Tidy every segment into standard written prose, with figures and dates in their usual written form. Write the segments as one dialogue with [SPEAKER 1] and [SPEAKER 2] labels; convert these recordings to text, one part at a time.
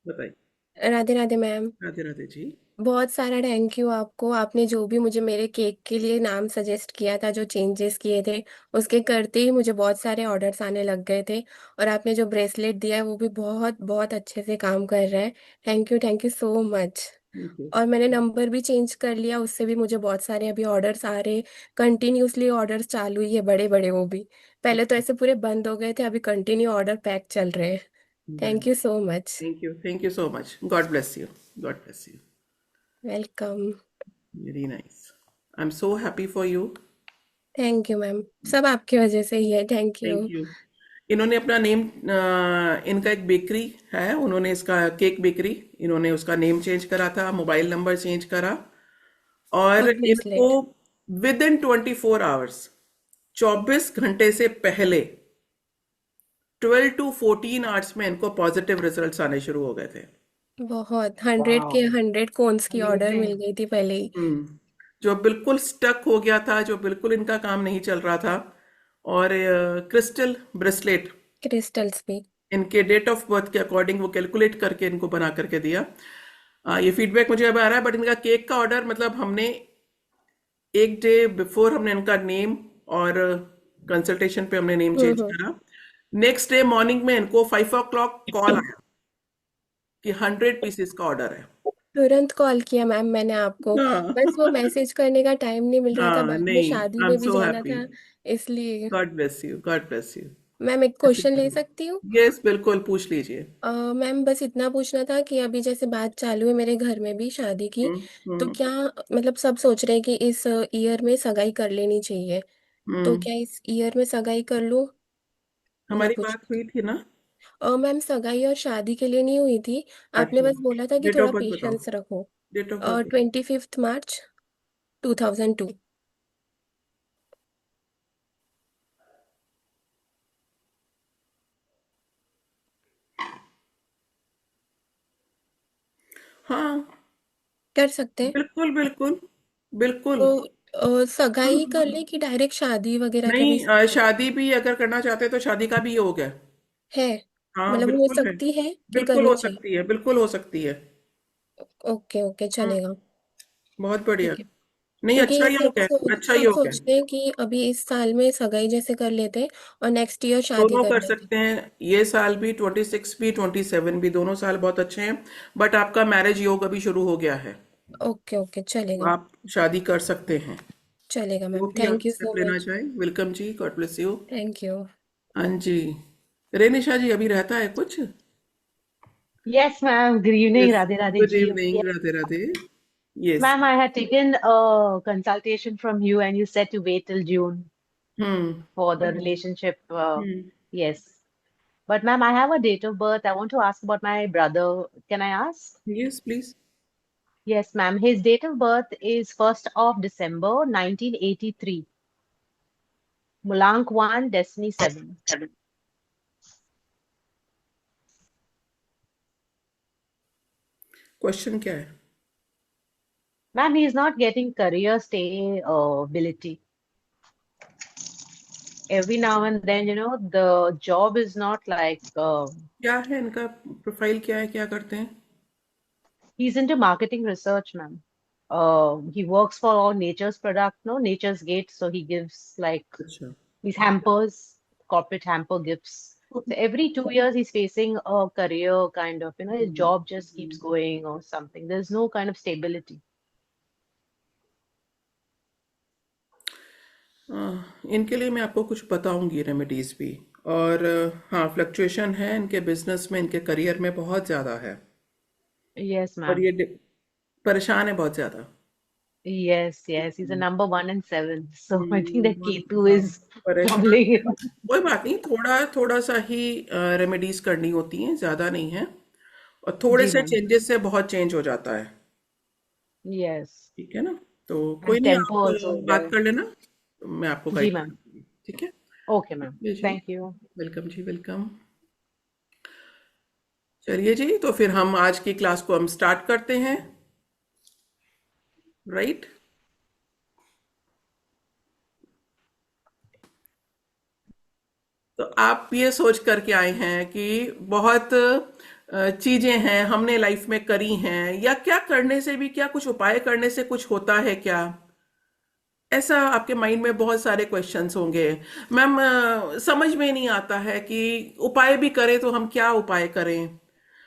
[SPEAKER 1] बताइए।
[SPEAKER 2] राधे राधे मैम।
[SPEAKER 1] राधे राधे जी।
[SPEAKER 2] बहुत सारा थैंक यू आपको। आपने जो भी मुझे मेरे केक के लिए नाम सजेस्ट किया था, जो चेंजेस किए थे, उसके करते ही मुझे बहुत सारे ऑर्डर्स आने लग गए थे। और आपने जो ब्रेसलेट दिया है वो भी बहुत बहुत अच्छे से काम कर रहा है। Thank you so much.
[SPEAKER 1] Thank you.
[SPEAKER 2] और मैंने नंबर भी चेंज कर लिया, उससे भी मुझे बहुत सारे अभी ऑर्डर्स आ रहे। कंटिन्यूसली ऑर्डर्स चालू ही है, बड़े बड़े वो भी। पहले तो ऐसे पूरे बंद हो गए थे, अभी कंटिन्यू ऑर्डर पैक चल रहे हैं। Thank you so much.
[SPEAKER 1] Thank you so much. God bless you. God bless you.
[SPEAKER 2] Welcome.
[SPEAKER 1] Very nice. I am so happy for you.
[SPEAKER 2] Thank you ma'am. सब आपकी वजह से ही है, थैंक
[SPEAKER 1] थैंक
[SPEAKER 2] यू।
[SPEAKER 1] यू। इन्होंने अपना नेम, इनका एक bakery है, उन्होंने इसका केक बेकरी, इन्होंने उसका नेम चेंज करा था, मोबाइल नंबर चेंज करा, और
[SPEAKER 2] और
[SPEAKER 1] इनको
[SPEAKER 2] ब्रेसलेट।
[SPEAKER 1] विद इन 24 आवर्स, 24 घंटे से पहले 12 to 14 आवर्स में इनको पॉजिटिव रिजल्ट्स आने शुरू हो गए थे।
[SPEAKER 2] बहुत 100 के
[SPEAKER 1] वाह।
[SPEAKER 2] 100 कोन्स की ऑर्डर
[SPEAKER 1] अमेजिंग।
[SPEAKER 2] मिल गई थी पहले ही।
[SPEAKER 1] जो बिल्कुल स्टक हो गया था, जो बिल्कुल इनका काम नहीं चल रहा था, और क्रिस्टल ब्रेसलेट
[SPEAKER 2] क्रिस्टल्स भी।
[SPEAKER 1] इनके डेट ऑफ बर्थ के अकॉर्डिंग वो कैलकुलेट करके इनको बना करके दिया। ये फीडबैक मुझे अब आ रहा है, बट इनका केक का ऑर्डर, मतलब हमने एक डे बिफोर हमने इनका नेम और कंसल्टेशन पे हमने नेम चेंज
[SPEAKER 2] हम्म।
[SPEAKER 1] करा। नेक्स्ट डे मॉर्निंग में इनको 5 o'clock कॉल आया कि 100 पीसेस का ऑर्डर है।
[SPEAKER 2] तुरंत कॉल किया मैम मैंने आपको। बस वो
[SPEAKER 1] हाँ।
[SPEAKER 2] मैसेज करने का टाइम नहीं मिल रहा था,
[SPEAKER 1] हाँ,
[SPEAKER 2] बाद में
[SPEAKER 1] नहीं,
[SPEAKER 2] शादी
[SPEAKER 1] आई एम
[SPEAKER 2] में भी
[SPEAKER 1] सो
[SPEAKER 2] जाना
[SPEAKER 1] हैप्पी।
[SPEAKER 2] था, इसलिए।
[SPEAKER 1] God bless you, God bless you.
[SPEAKER 2] Ma'am एक
[SPEAKER 1] ऐसे
[SPEAKER 2] क्वेश्चन ले
[SPEAKER 1] करो।
[SPEAKER 2] सकती हूँ?
[SPEAKER 1] यस, बिल्कुल पूछ लीजिए।
[SPEAKER 2] मैम बस इतना पूछना था कि अभी जैसे बात चालू है मेरे घर में भी शादी की।
[SPEAKER 1] हम्म।
[SPEAKER 2] तो
[SPEAKER 1] हम्म।
[SPEAKER 2] क्या, मतलब सब सोच रहे हैं कि इस ईयर में सगाई कर लेनी चाहिए। तो
[SPEAKER 1] हम्म।
[SPEAKER 2] क्या इस ईयर में सगाई कर लूँ? वो
[SPEAKER 1] हमारी
[SPEAKER 2] पूछ।
[SPEAKER 1] बात हुई थी ना?
[SPEAKER 2] मैम सगाई और शादी के लिए नहीं हुई थी। आपने
[SPEAKER 1] अच्छा।
[SPEAKER 2] बस बोला था कि
[SPEAKER 1] डेट ऑफ
[SPEAKER 2] थोड़ा
[SPEAKER 1] बर्थ बताओ।
[SPEAKER 2] पेशेंस रखो।
[SPEAKER 1] Date of birth.
[SPEAKER 2] 25 मार्च 2002।
[SPEAKER 1] हाँ,
[SPEAKER 2] कर सकते हैं।
[SPEAKER 1] बिल्कुल बिल्कुल। बिल्कुल।
[SPEAKER 2] तो सगाई कर ले कि डायरेक्ट शादी वगैरह का भी
[SPEAKER 1] नहीं, शादी भी अगर करना चाहते हैं तो शादी का भी योग है।
[SPEAKER 2] है?
[SPEAKER 1] हाँ,
[SPEAKER 2] मतलब हो
[SPEAKER 1] बिल्कुल है।
[SPEAKER 2] सकती है कि
[SPEAKER 1] बिल्कुल हो
[SPEAKER 2] करनी चाहिए?
[SPEAKER 1] सकती है, बिल्कुल हो सकती है।
[SPEAKER 2] ओके ओके,
[SPEAKER 1] हम्म।
[SPEAKER 2] चलेगा।
[SPEAKER 1] बहुत बढ़िया।
[SPEAKER 2] ठीक है।
[SPEAKER 1] नहीं,
[SPEAKER 2] क्योंकि
[SPEAKER 1] अच्छा योग है, अच्छा
[SPEAKER 2] सब
[SPEAKER 1] योग है।
[SPEAKER 2] सोचते हैं कि अभी इस साल में सगाई जैसे कर लेते हैं और नेक्स्ट ईयर शादी
[SPEAKER 1] दोनों
[SPEAKER 2] कर
[SPEAKER 1] कर
[SPEAKER 2] लेते
[SPEAKER 1] सकते हैं, ये साल भी 26 भी 27 भी, दोनों साल बहुत अच्छे हैं। बट आपका मैरिज योग अभी शुरू हो गया है,
[SPEAKER 2] हैं। ओके ओके,
[SPEAKER 1] तो
[SPEAKER 2] चलेगा।
[SPEAKER 1] आप शादी कर सकते हैं।
[SPEAKER 2] चलेगा
[SPEAKER 1] जो
[SPEAKER 2] मैम,
[SPEAKER 1] भी आप
[SPEAKER 2] थैंक यू
[SPEAKER 1] स्टेप
[SPEAKER 2] सो
[SPEAKER 1] लेना
[SPEAKER 2] मच।
[SPEAKER 1] चाहें, वेलकम जी, God bless you.
[SPEAKER 2] Thank you.
[SPEAKER 1] हाँ जी। रेनिशा जी अभी रहता है कुछ?
[SPEAKER 3] Yes, ma'am. Good evening,
[SPEAKER 1] yes.
[SPEAKER 3] Radhe Radhe
[SPEAKER 1] good
[SPEAKER 3] ji.
[SPEAKER 1] Evening,
[SPEAKER 3] Yes,
[SPEAKER 1] Radhe Radhe. Yes.
[SPEAKER 3] ma'am, I had taken a consultation from you and you said to wait till June
[SPEAKER 1] hmm.
[SPEAKER 3] for the relationship.
[SPEAKER 1] Hmm.
[SPEAKER 3] Yes. But ma'am, I have a date of birth. I want to ask about my brother. Can I ask?
[SPEAKER 1] Yes please.
[SPEAKER 3] Yes, ma'am. His date of birth is 1st of December 1983. Mulank 1, Destiny 7.
[SPEAKER 1] Question क्या है?
[SPEAKER 3] Ma'am, he is not getting career stability. Every now and then, the job is not like
[SPEAKER 1] क्या है इनका? Profile क्या है, क्या करते हैं?
[SPEAKER 3] he's into marketing research, ma'am. He works for all Nature's product, no, Nature's Gate. So he gives like
[SPEAKER 1] अच्छा।
[SPEAKER 3] these hampers, corporate hamper gifts. So every 2 years he's facing a career kind of, his job just keeps going or something. There's no kind of stability.
[SPEAKER 1] इनके लिए मैं आपको कुछ बताऊंगी remedies भी। और हाँ, फ्लक्चुएशन है इनके बिजनेस में, इनके करियर में बहुत ज़्यादा है।
[SPEAKER 3] Yes,
[SPEAKER 1] और
[SPEAKER 3] ma'am.
[SPEAKER 1] परेशान है बहुत ज़्यादा।
[SPEAKER 3] Yes, yes. He's a number 1 and 7. So I think that Ketu
[SPEAKER 1] हाँ,
[SPEAKER 3] is
[SPEAKER 1] परेशान।
[SPEAKER 3] troubling him.
[SPEAKER 1] कोई बात नहीं, थोड़ा थोड़ा सा ही रेमेडीज करनी होती हैं, ज़्यादा नहीं है। और थोड़े
[SPEAKER 3] Ji,
[SPEAKER 1] से
[SPEAKER 3] ma'am.
[SPEAKER 1] चेंजेस से बहुत चेंज हो जाता है।
[SPEAKER 3] Yes.
[SPEAKER 1] ठीक है ना? तो कोई
[SPEAKER 3] And
[SPEAKER 1] नहीं,
[SPEAKER 3] tempo
[SPEAKER 1] आप
[SPEAKER 3] also is
[SPEAKER 1] बात
[SPEAKER 3] there.
[SPEAKER 1] कर लेना, तो मैं आपको
[SPEAKER 3] Ji,
[SPEAKER 1] गाइड
[SPEAKER 3] ma'am.
[SPEAKER 1] करूँगी। ठीक है?
[SPEAKER 3] Okay, ma'am.
[SPEAKER 1] जी जी।
[SPEAKER 3] Thank you.
[SPEAKER 1] वेलकम जी, वेलकम। चलिए जी, तो फिर हम आज की क्लास को हम स्टार्ट करते हैं। राइट। तो आप ये सोच करके आए हैं कि बहुत चीजें हैं हमने लाइफ में करी हैं, या क्या करने से भी, क्या कुछ उपाय करने से कुछ होता है क्या? ऐसा आपके माइंड में बहुत सारे क्वेश्चंस होंगे। मैम, समझ में नहीं आता है कि उपाय भी करें तो हम क्या उपाय करें,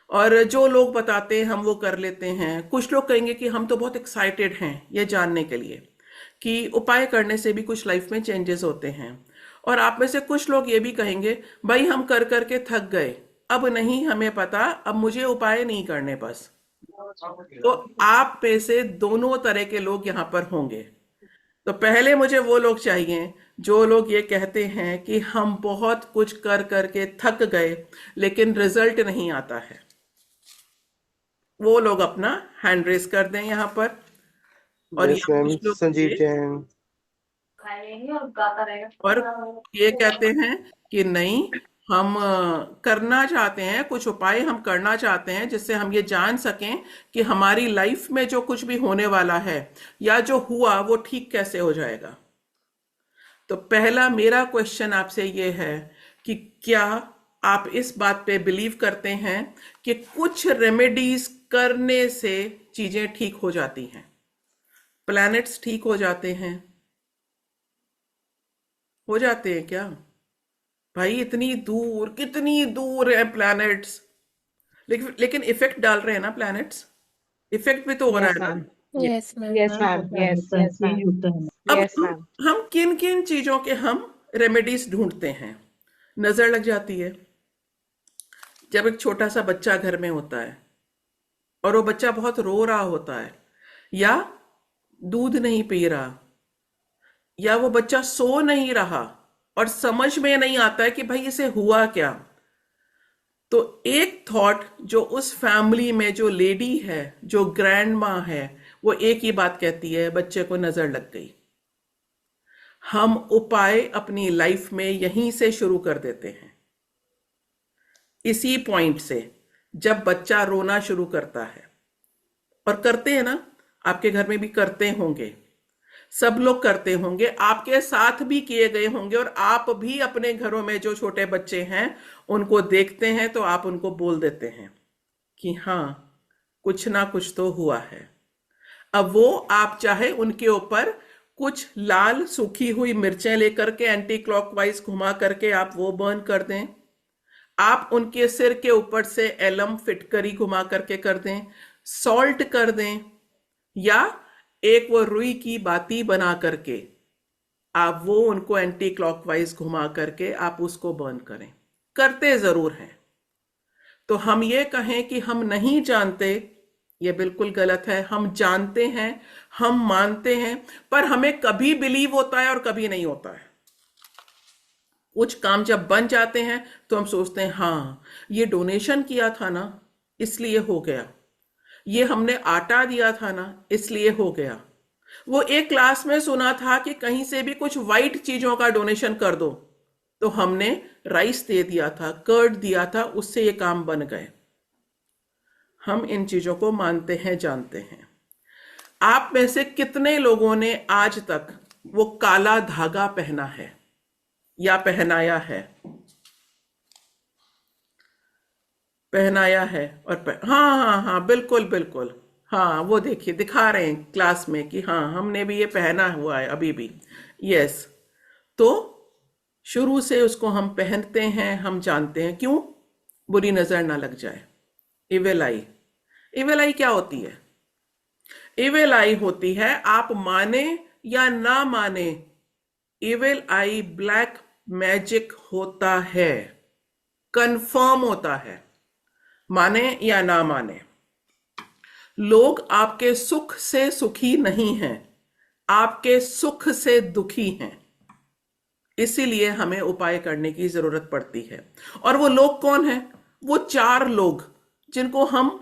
[SPEAKER 1] और जो लोग बताते हैं हम वो कर लेते हैं। कुछ लोग कहेंगे कि हम तो बहुत एक्साइटेड हैं ये जानने के लिए कि उपाय करने से भी कुछ लाइफ में चेंजेस होते हैं, और आप में से कुछ लोग ये भी कहेंगे भाई हम कर करके थक गए, अब नहीं हमें पता, अब मुझे उपाय नहीं करने बस। तो आप में से दोनों तरह के लोग यहाँ पर होंगे। तो पहले मुझे वो लोग चाहिए जो लोग ये कहते हैं कि हम बहुत कुछ कर करके थक गए लेकिन रिजल्ट नहीं आता है। वो लोग अपना हैंड रेस कर दें यहाँ पर। और
[SPEAKER 4] यस
[SPEAKER 1] या
[SPEAKER 4] मैम,
[SPEAKER 1] कुछ लोग
[SPEAKER 4] संजीव
[SPEAKER 1] मुझे
[SPEAKER 4] जैन।
[SPEAKER 1] और ये कहते हैं कि नहीं, हम करना चाहते हैं, कुछ उपाय हम करना चाहते हैं जिससे हम ये जान सकें कि हमारी लाइफ में जो कुछ भी होने वाला है या जो हुआ वो ठीक कैसे हो जाएगा। तो पहला मेरा क्वेश्चन आपसे ये है कि क्या आप इस बात पे बिलीव करते हैं कि कुछ रेमेडीज करने से चीजें ठीक हो जाती हैं, प्लैनेट्स ठीक हो जाते हैं? हो जाते हैं क्या भाई? इतनी दूर, कितनी दूर है प्लैनेट्स, लेकिन इफेक्ट डाल रहे हैं ना प्लैनेट्स, इफेक्ट भी तो हो रहा
[SPEAKER 3] Yes,
[SPEAKER 1] है ना।
[SPEAKER 3] ma'am.
[SPEAKER 2] Yes ma'am.
[SPEAKER 3] Yes, ma'am. Yes, yes, ma'am.
[SPEAKER 1] अब
[SPEAKER 3] Yes,
[SPEAKER 1] हम
[SPEAKER 3] ma'am.
[SPEAKER 1] हम किन किन चीजों के हम रेमेडीज ढूंढते हैं? नजर लग जाती है। जब एक छोटा सा बच्चा घर में होता है और वो बच्चा बहुत रो रहा होता है, या दूध नहीं पी रहा, या वो बच्चा सो नहीं रहा और समझ में नहीं आता है कि भाई इसे हुआ क्या, तो एक थॉट जो उस फैमिली में जो लेडी है, जो ग्रैंड माँ है, वो एक ही बात कहती है, बच्चे को नजर लग गई। हम उपाय अपनी लाइफ में यहीं से शुरू कर देते हैं, इसी पॉइंट से, जब बच्चा रोना शुरू करता है। और करते हैं ना, आपके घर में भी करते होंगे, सब लोग करते होंगे, आपके साथ भी किए गए होंगे, और आप भी अपने घरों में जो छोटे बच्चे हैं उनको देखते हैं तो आप उनको बोल देते हैं कि हाँ कुछ ना कुछ तो हुआ है। अब वो आप चाहे उनके ऊपर कुछ लाल सूखी हुई मिर्चें लेकर के एंटी क्लॉकवाइज घुमा करके आप वो बर्न कर दें, आप उनके सिर के ऊपर से एलम फिटकरी घुमा करके कर दें, सॉल्ट कर दें, या एक वो रुई की बाती बना करके आप वो उनको एंटी क्लॉकवाइज घुमा करके आप उसको बर्न करें। करते जरूर हैं। तो हम ये कहें कि हम नहीं जानते, ये बिल्कुल गलत है। हम जानते हैं, हम मानते हैं, पर हमें कभी बिलीव होता है और कभी नहीं होता है। कुछ काम जब बन जाते हैं तो हम सोचते हैं हाँ ये डोनेशन किया था ना इसलिए हो गया, ये हमने आटा दिया था ना इसलिए हो गया, वो एक क्लास में सुना था कि कहीं से भी कुछ वाइट चीजों का डोनेशन कर दो, तो हमने राइस दे दिया था, कर्ड दिया था, उससे ये काम बन गए। हम इन चीजों को मानते हैं, जानते हैं। आप में से कितने लोगों ने आज तक वो काला धागा पहना है या पहनाया है? पहनाया है और हाँ हाँ हाँ, बिल्कुल बिल्कुल, हाँ वो देखिए दिखा रहे हैं क्लास में कि हाँ हमने भी ये पहना हुआ है अभी भी। यस, तो शुरू से उसको हम पहनते हैं, हम जानते हैं। क्यों? बुरी नजर ना लग जाए। इविल आई, इविल आई क्या होती है? इविल आई होती है, आप माने या ना माने, इविल आई ब्लैक मैजिक होता है, कंफर्म होता है, माने या ना माने। लोग आपके सुख से सुखी नहीं हैं, आपके सुख से दुखी हैं, इसीलिए हमें उपाय करने की जरूरत पड़ती है। और वो लोग कौन हैं? वो 4 लोग जिनको हम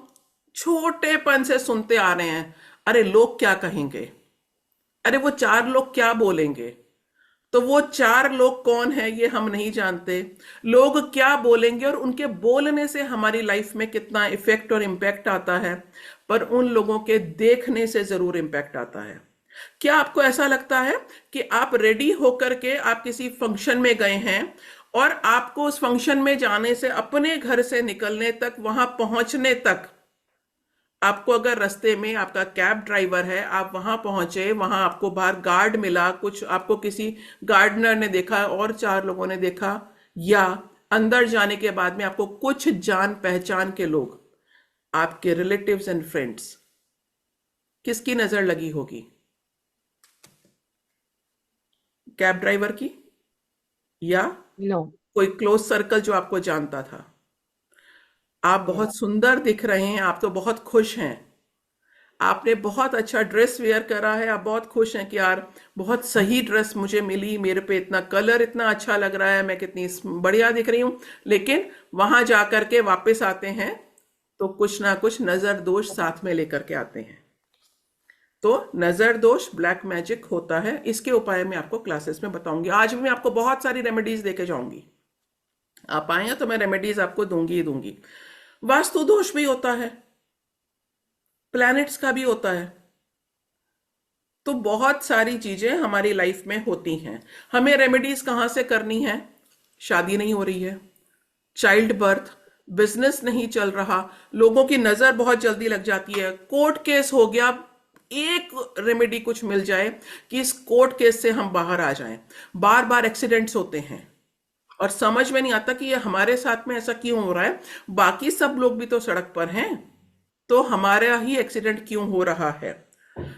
[SPEAKER 1] छोटेपन से सुनते आ रहे हैं, अरे लोग क्या कहेंगे, अरे वो 4 लोग क्या बोलेंगे। तो वो 4 लोग कौन है ये हम नहीं जानते। लोग क्या बोलेंगे और उनके बोलने से हमारी लाइफ में कितना इफेक्ट और इम्पैक्ट आता है, पर उन लोगों के देखने से जरूर इम्पैक्ट आता है। क्या आपको ऐसा लगता है कि आप रेडी होकर के आप किसी फंक्शन में गए हैं और आपको उस फंक्शन में जाने से, अपने घर से निकलने तक, वहां पहुंचने तक, आपको अगर रास्ते में आपका कैब ड्राइवर है, आप वहां पहुंचे, वहां आपको बाहर गार्ड मिला, कुछ आपको किसी गार्डनर ने देखा और चार लोगों ने देखा, या अंदर जाने के बाद में आपको कुछ जान पहचान के लोग, आपके रिलेटिव्स एंड फ्रेंड्स, किसकी नजर लगी होगी? कैब ड्राइवर की, या
[SPEAKER 3] No.
[SPEAKER 1] कोई क्लोज सर्कल जो आपको जानता था? आप बहुत
[SPEAKER 3] Yes.
[SPEAKER 1] सुंदर दिख रहे हैं, आप तो बहुत खुश हैं, आपने बहुत अच्छा ड्रेस वेयर करा है, आप बहुत खुश हैं कि यार बहुत सही ड्रेस मुझे मिली, मेरे पे इतना कलर इतना अच्छा लग रहा है, मैं कितनी बढ़िया दिख रही हूं। लेकिन वहां जाकर के वापस आते हैं तो कुछ ना कुछ नजर दोष साथ में लेकर के आते हैं। तो नजर दोष ब्लैक मैजिक होता है, इसके उपाय मैं आपको क्लासेस में बताऊंगी। आज भी मैं आपको बहुत सारी रेमेडीज देके जाऊंगी, आप आए तो मैं रेमेडीज आपको दूंगी ही दूंगी। वास्तु दोष भी होता है, प्लैनेट्स का भी होता है, तो बहुत सारी चीजें हमारी लाइफ में होती हैं। हमें रेमेडीज कहां से करनी है? शादी नहीं हो रही है, चाइल्ड बर्थ, बिजनेस नहीं चल रहा, लोगों की नजर बहुत जल्दी लग जाती है, कोर्ट केस हो गया, एक रेमेडी कुछ मिल जाए कि इस कोर्ट केस से हम बाहर आ जाएं। बार बार एक्सीडेंट्स होते हैं और समझ में नहीं आता कि ये हमारे साथ में ऐसा क्यों हो रहा है, बाकी सब लोग भी तो सड़क पर हैं, तो हमारा ही एक्सीडेंट क्यों हो रहा है?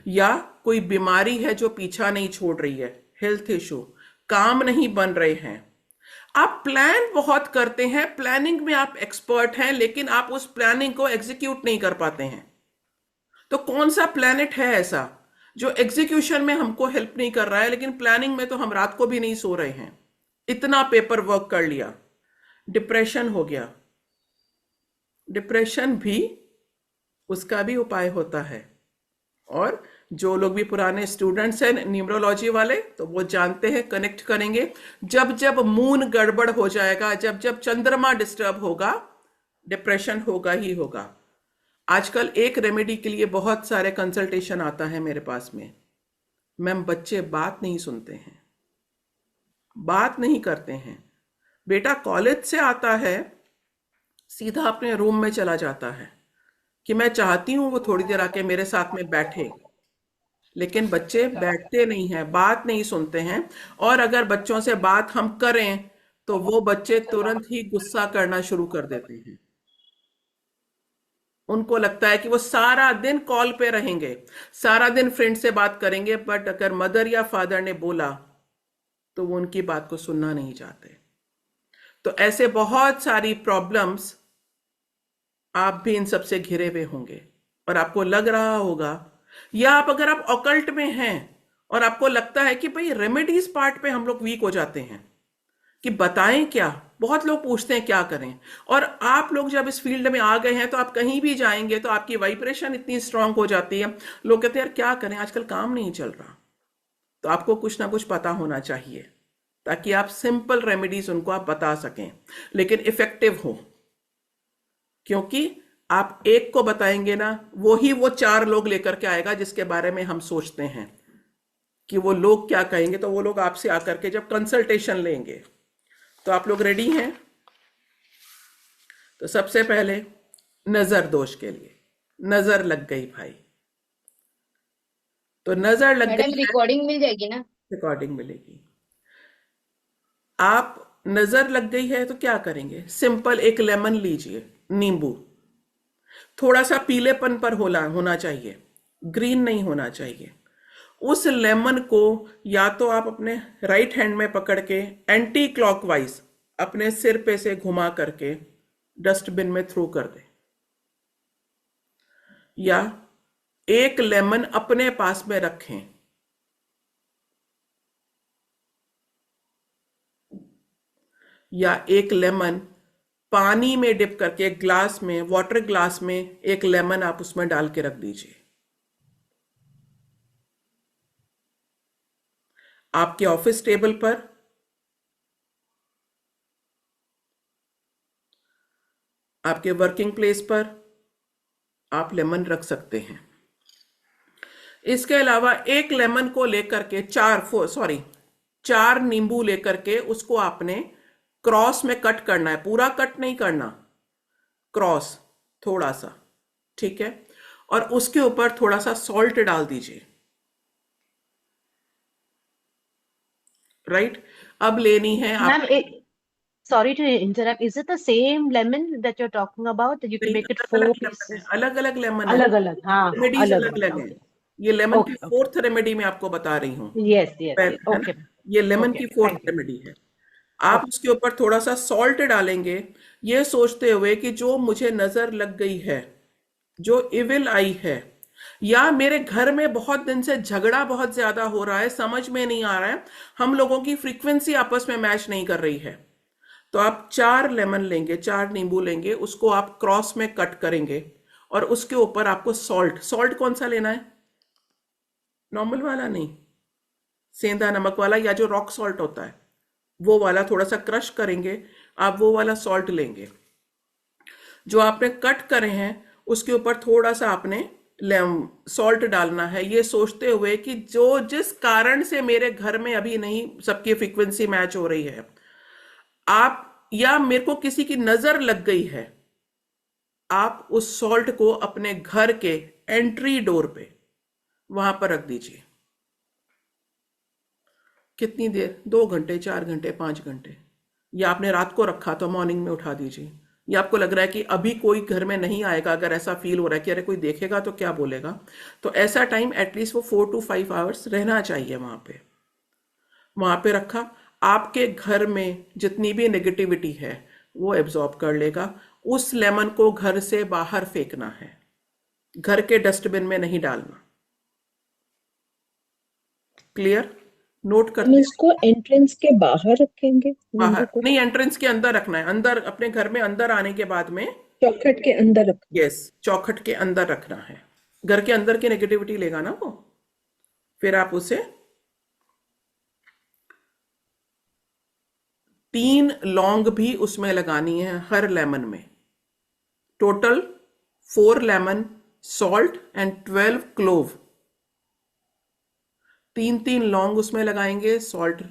[SPEAKER 1] या कोई बीमारी है जो पीछा नहीं छोड़ रही है, हेल्थ इशू, काम नहीं बन रहे हैं। आप प्लान बहुत करते हैं, प्लानिंग में आप एक्सपर्ट हैं, लेकिन आप उस प्लानिंग को एग्जीक्यूट नहीं कर पाते हैं। तो कौन सा प्लैनेट है ऐसा जो एग्जीक्यूशन में हमको हेल्प नहीं कर रहा है, लेकिन प्लानिंग में तो हम रात को भी नहीं सो रहे हैं, इतना पेपर वर्क कर लिया। डिप्रेशन हो गया, डिप्रेशन भी, उसका भी उपाय होता है। और जो लोग भी पुराने स्टूडेंट्स हैं न्यूमरोलॉजी वाले, तो वो जानते हैं, कनेक्ट करेंगे, जब जब मून गड़बड़ हो जाएगा, जब जब चंद्रमा डिस्टर्ब होगा, डिप्रेशन होगा ही होगा। आजकल एक रेमेडी के लिए बहुत सारे कंसल्टेशन आता है मेरे पास में। मैम बच्चे बात नहीं सुनते हैं, बात नहीं करते हैं। बेटा कॉलेज से आता है, सीधा अपने रूम में चला जाता है कि मैं चाहती हूं वो थोड़ी देर आके मेरे साथ में बैठे, लेकिन बच्चे बैठते नहीं हैं, बात नहीं सुनते हैं। और अगर बच्चों से बात हम करें तो वो बच्चे तुरंत ही गुस्सा करना शुरू कर देते हैं। उनको लगता है कि वो सारा दिन कॉल पे रहेंगे, सारा दिन फ्रेंड से बात करेंगे, बट अगर मदर या फादर ने बोला तो वो उनकी बात को सुनना नहीं चाहते। तो ऐसे बहुत सारी प्रॉब्लम्स, आप भी इन सबसे घिरे हुए होंगे और आपको लग रहा होगा, या आप अगर आप ऑकल्ट में हैं और आपको लगता है कि भाई रेमेडीज पार्ट पे हम लोग वीक हो जाते हैं कि बताएं क्या, बहुत लोग पूछते हैं क्या करें। और आप लोग जब इस फील्ड में आ गए हैं तो आप कहीं भी जाएंगे तो आपकी वाइब्रेशन इतनी स्ट्रांग हो जाती है, लोग कहते हैं यार क्या करें, आजकल काम नहीं चल रहा। तो आपको कुछ ना कुछ पता होना चाहिए ताकि आप सिंपल रेमेडीज उनको आप बता सकें, लेकिन इफेक्टिव हो। क्योंकि आप एक को बताएंगे ना, वो 4 लोग लेकर के आएगा जिसके बारे में हम सोचते हैं कि वो लोग क्या कहेंगे। तो वो लोग आपसे आकर के जब कंसल्टेशन लेंगे, तो आप लोग रेडी हैं? तो सबसे पहले नजर दोष के लिए, नजर लग गई भाई, तो नजर लग
[SPEAKER 4] मैडम
[SPEAKER 1] गई है,
[SPEAKER 4] रिकॉर्डिंग मिल जाएगी ना?
[SPEAKER 1] रिकॉर्डिंग मिलेगी। आप नजर लग गई है तो क्या करेंगे? सिंपल एक लेमन लीजिए, नींबू, थोड़ा सा पीलेपन पर होना चाहिए, ग्रीन नहीं होना चाहिए। उस लेमन को या तो आप अपने राइट हैंड में पकड़ के एंटी क्लॉकवाइज अपने सिर पे से घुमा करके डस्टबिन में थ्रो कर दें, या एक लेमन अपने पास में रखें, या एक लेमन पानी में डिप करके ग्लास में, वाटर ग्लास में एक लेमन आप उसमें डाल के रख दीजिए। आपके ऑफिस टेबल पर, आपके वर्किंग प्लेस पर आप लेमन रख सकते हैं। इसके अलावा एक लेमन को लेकर के 4 नींबू लेकर के उसको आपने क्रॉस में कट करना है, पूरा कट नहीं करना, क्रॉस थोड़ा सा, ठीक है। और उसके ऊपर थोड़ा सा सॉल्ट डाल दीजिए, राइट। अब लेनी है
[SPEAKER 3] Ma'am,
[SPEAKER 1] आप,
[SPEAKER 3] sorry to interrupt. Is it the same lemon that you're talking about? That you can
[SPEAKER 1] नहीं,
[SPEAKER 3] make it
[SPEAKER 1] अलग अलग
[SPEAKER 3] four
[SPEAKER 1] लेमन है,
[SPEAKER 3] pieces?
[SPEAKER 1] अलग अलग लेमन है,
[SPEAKER 3] अलग अलग, हाँ हाँ,
[SPEAKER 1] रेमेडीज
[SPEAKER 3] अलग
[SPEAKER 1] अलग
[SPEAKER 3] अलग,
[SPEAKER 1] अलग है।
[SPEAKER 3] okay.
[SPEAKER 1] ये लेमन की
[SPEAKER 3] Okay, okay.
[SPEAKER 1] फोर्थ रेमेडी मैं आपको बता रही हूँ,
[SPEAKER 3] Yes, yes, yes.
[SPEAKER 1] है ना,
[SPEAKER 3] Okay, ma'am.
[SPEAKER 1] ये लेमन की
[SPEAKER 3] Okay,
[SPEAKER 1] fourth
[SPEAKER 3] thank you.
[SPEAKER 1] Remedy है। आप
[SPEAKER 3] Okay.
[SPEAKER 1] उसके ऊपर थोड़ा सा सॉल्ट डालेंगे, ये सोचते हुए कि जो मुझे नजर लग गई है, जो इविल आई है, या मेरे घर में बहुत दिन से झगड़ा बहुत ज्यादा हो रहा है, समझ में नहीं आ रहा है, हम लोगों की फ्रीक्वेंसी आपस में मैच नहीं कर रही है, तो आप 4 लेमन लेंगे, 4 नींबू लेंगे, उसको आप क्रॉस में कट करेंगे, और उसके ऊपर आपको सॉल्ट, सॉल्ट कौन सा लेना है, नॉर्मल वाला नहीं, सेंधा नमक वाला, या जो रॉक सॉल्ट होता है वो वाला, थोड़ा सा क्रश करेंगे, आप वो वाला सॉल्ट लेंगे। जो आपने कट करे हैं उसके ऊपर थोड़ा सा आपने सॉल्ट डालना है, ये सोचते हुए कि जो जिस कारण से मेरे घर में अभी नहीं सबकी फ्रीक्वेंसी मैच हो रही है, आप, या मेरे को किसी की नजर लग गई है, आप उस सॉल्ट को अपने घर के एंट्री डोर पे वहां पर रख दीजिए। कितनी देर, 2 घंटे, 4 घंटे, 5 घंटे, या आपने रात को रखा तो मॉर्निंग में उठा दीजिए, या आपको लग रहा है कि अभी कोई घर में नहीं आएगा, अगर ऐसा फील हो रहा है कि अरे कोई देखेगा तो क्या बोलेगा, तो ऐसा टाइम एटलीस्ट वो 4 to 5 आवर्स रहना चाहिए वहां पे रखा। आपके घर में जितनी भी नेगेटिविटी है वो एब्जॉर्ब कर लेगा। उस लेमन को घर से बाहर फेंकना है, घर के डस्टबिन में नहीं डालना। क्लियर, नोट
[SPEAKER 4] हम
[SPEAKER 1] करते हैं।
[SPEAKER 4] इसको एंट्रेंस के बाहर रखेंगे नींबू
[SPEAKER 1] बाहर
[SPEAKER 4] को?
[SPEAKER 1] नहीं, एंट्रेंस के अंदर रखना है, अंदर अपने घर में अंदर आने के बाद में,
[SPEAKER 4] चौखट के अंदर रखना?
[SPEAKER 1] यस, चौखट के अंदर रखना है। घर के अंदर की नेगेटिविटी लेगा ना वो, फिर आप उसे 3 लौंग भी उसमें लगानी है हर लेमन में। Total 4 lemon, salt and 12 clove. 3 लौंग उसमें लगाएंगे, सॉल्ट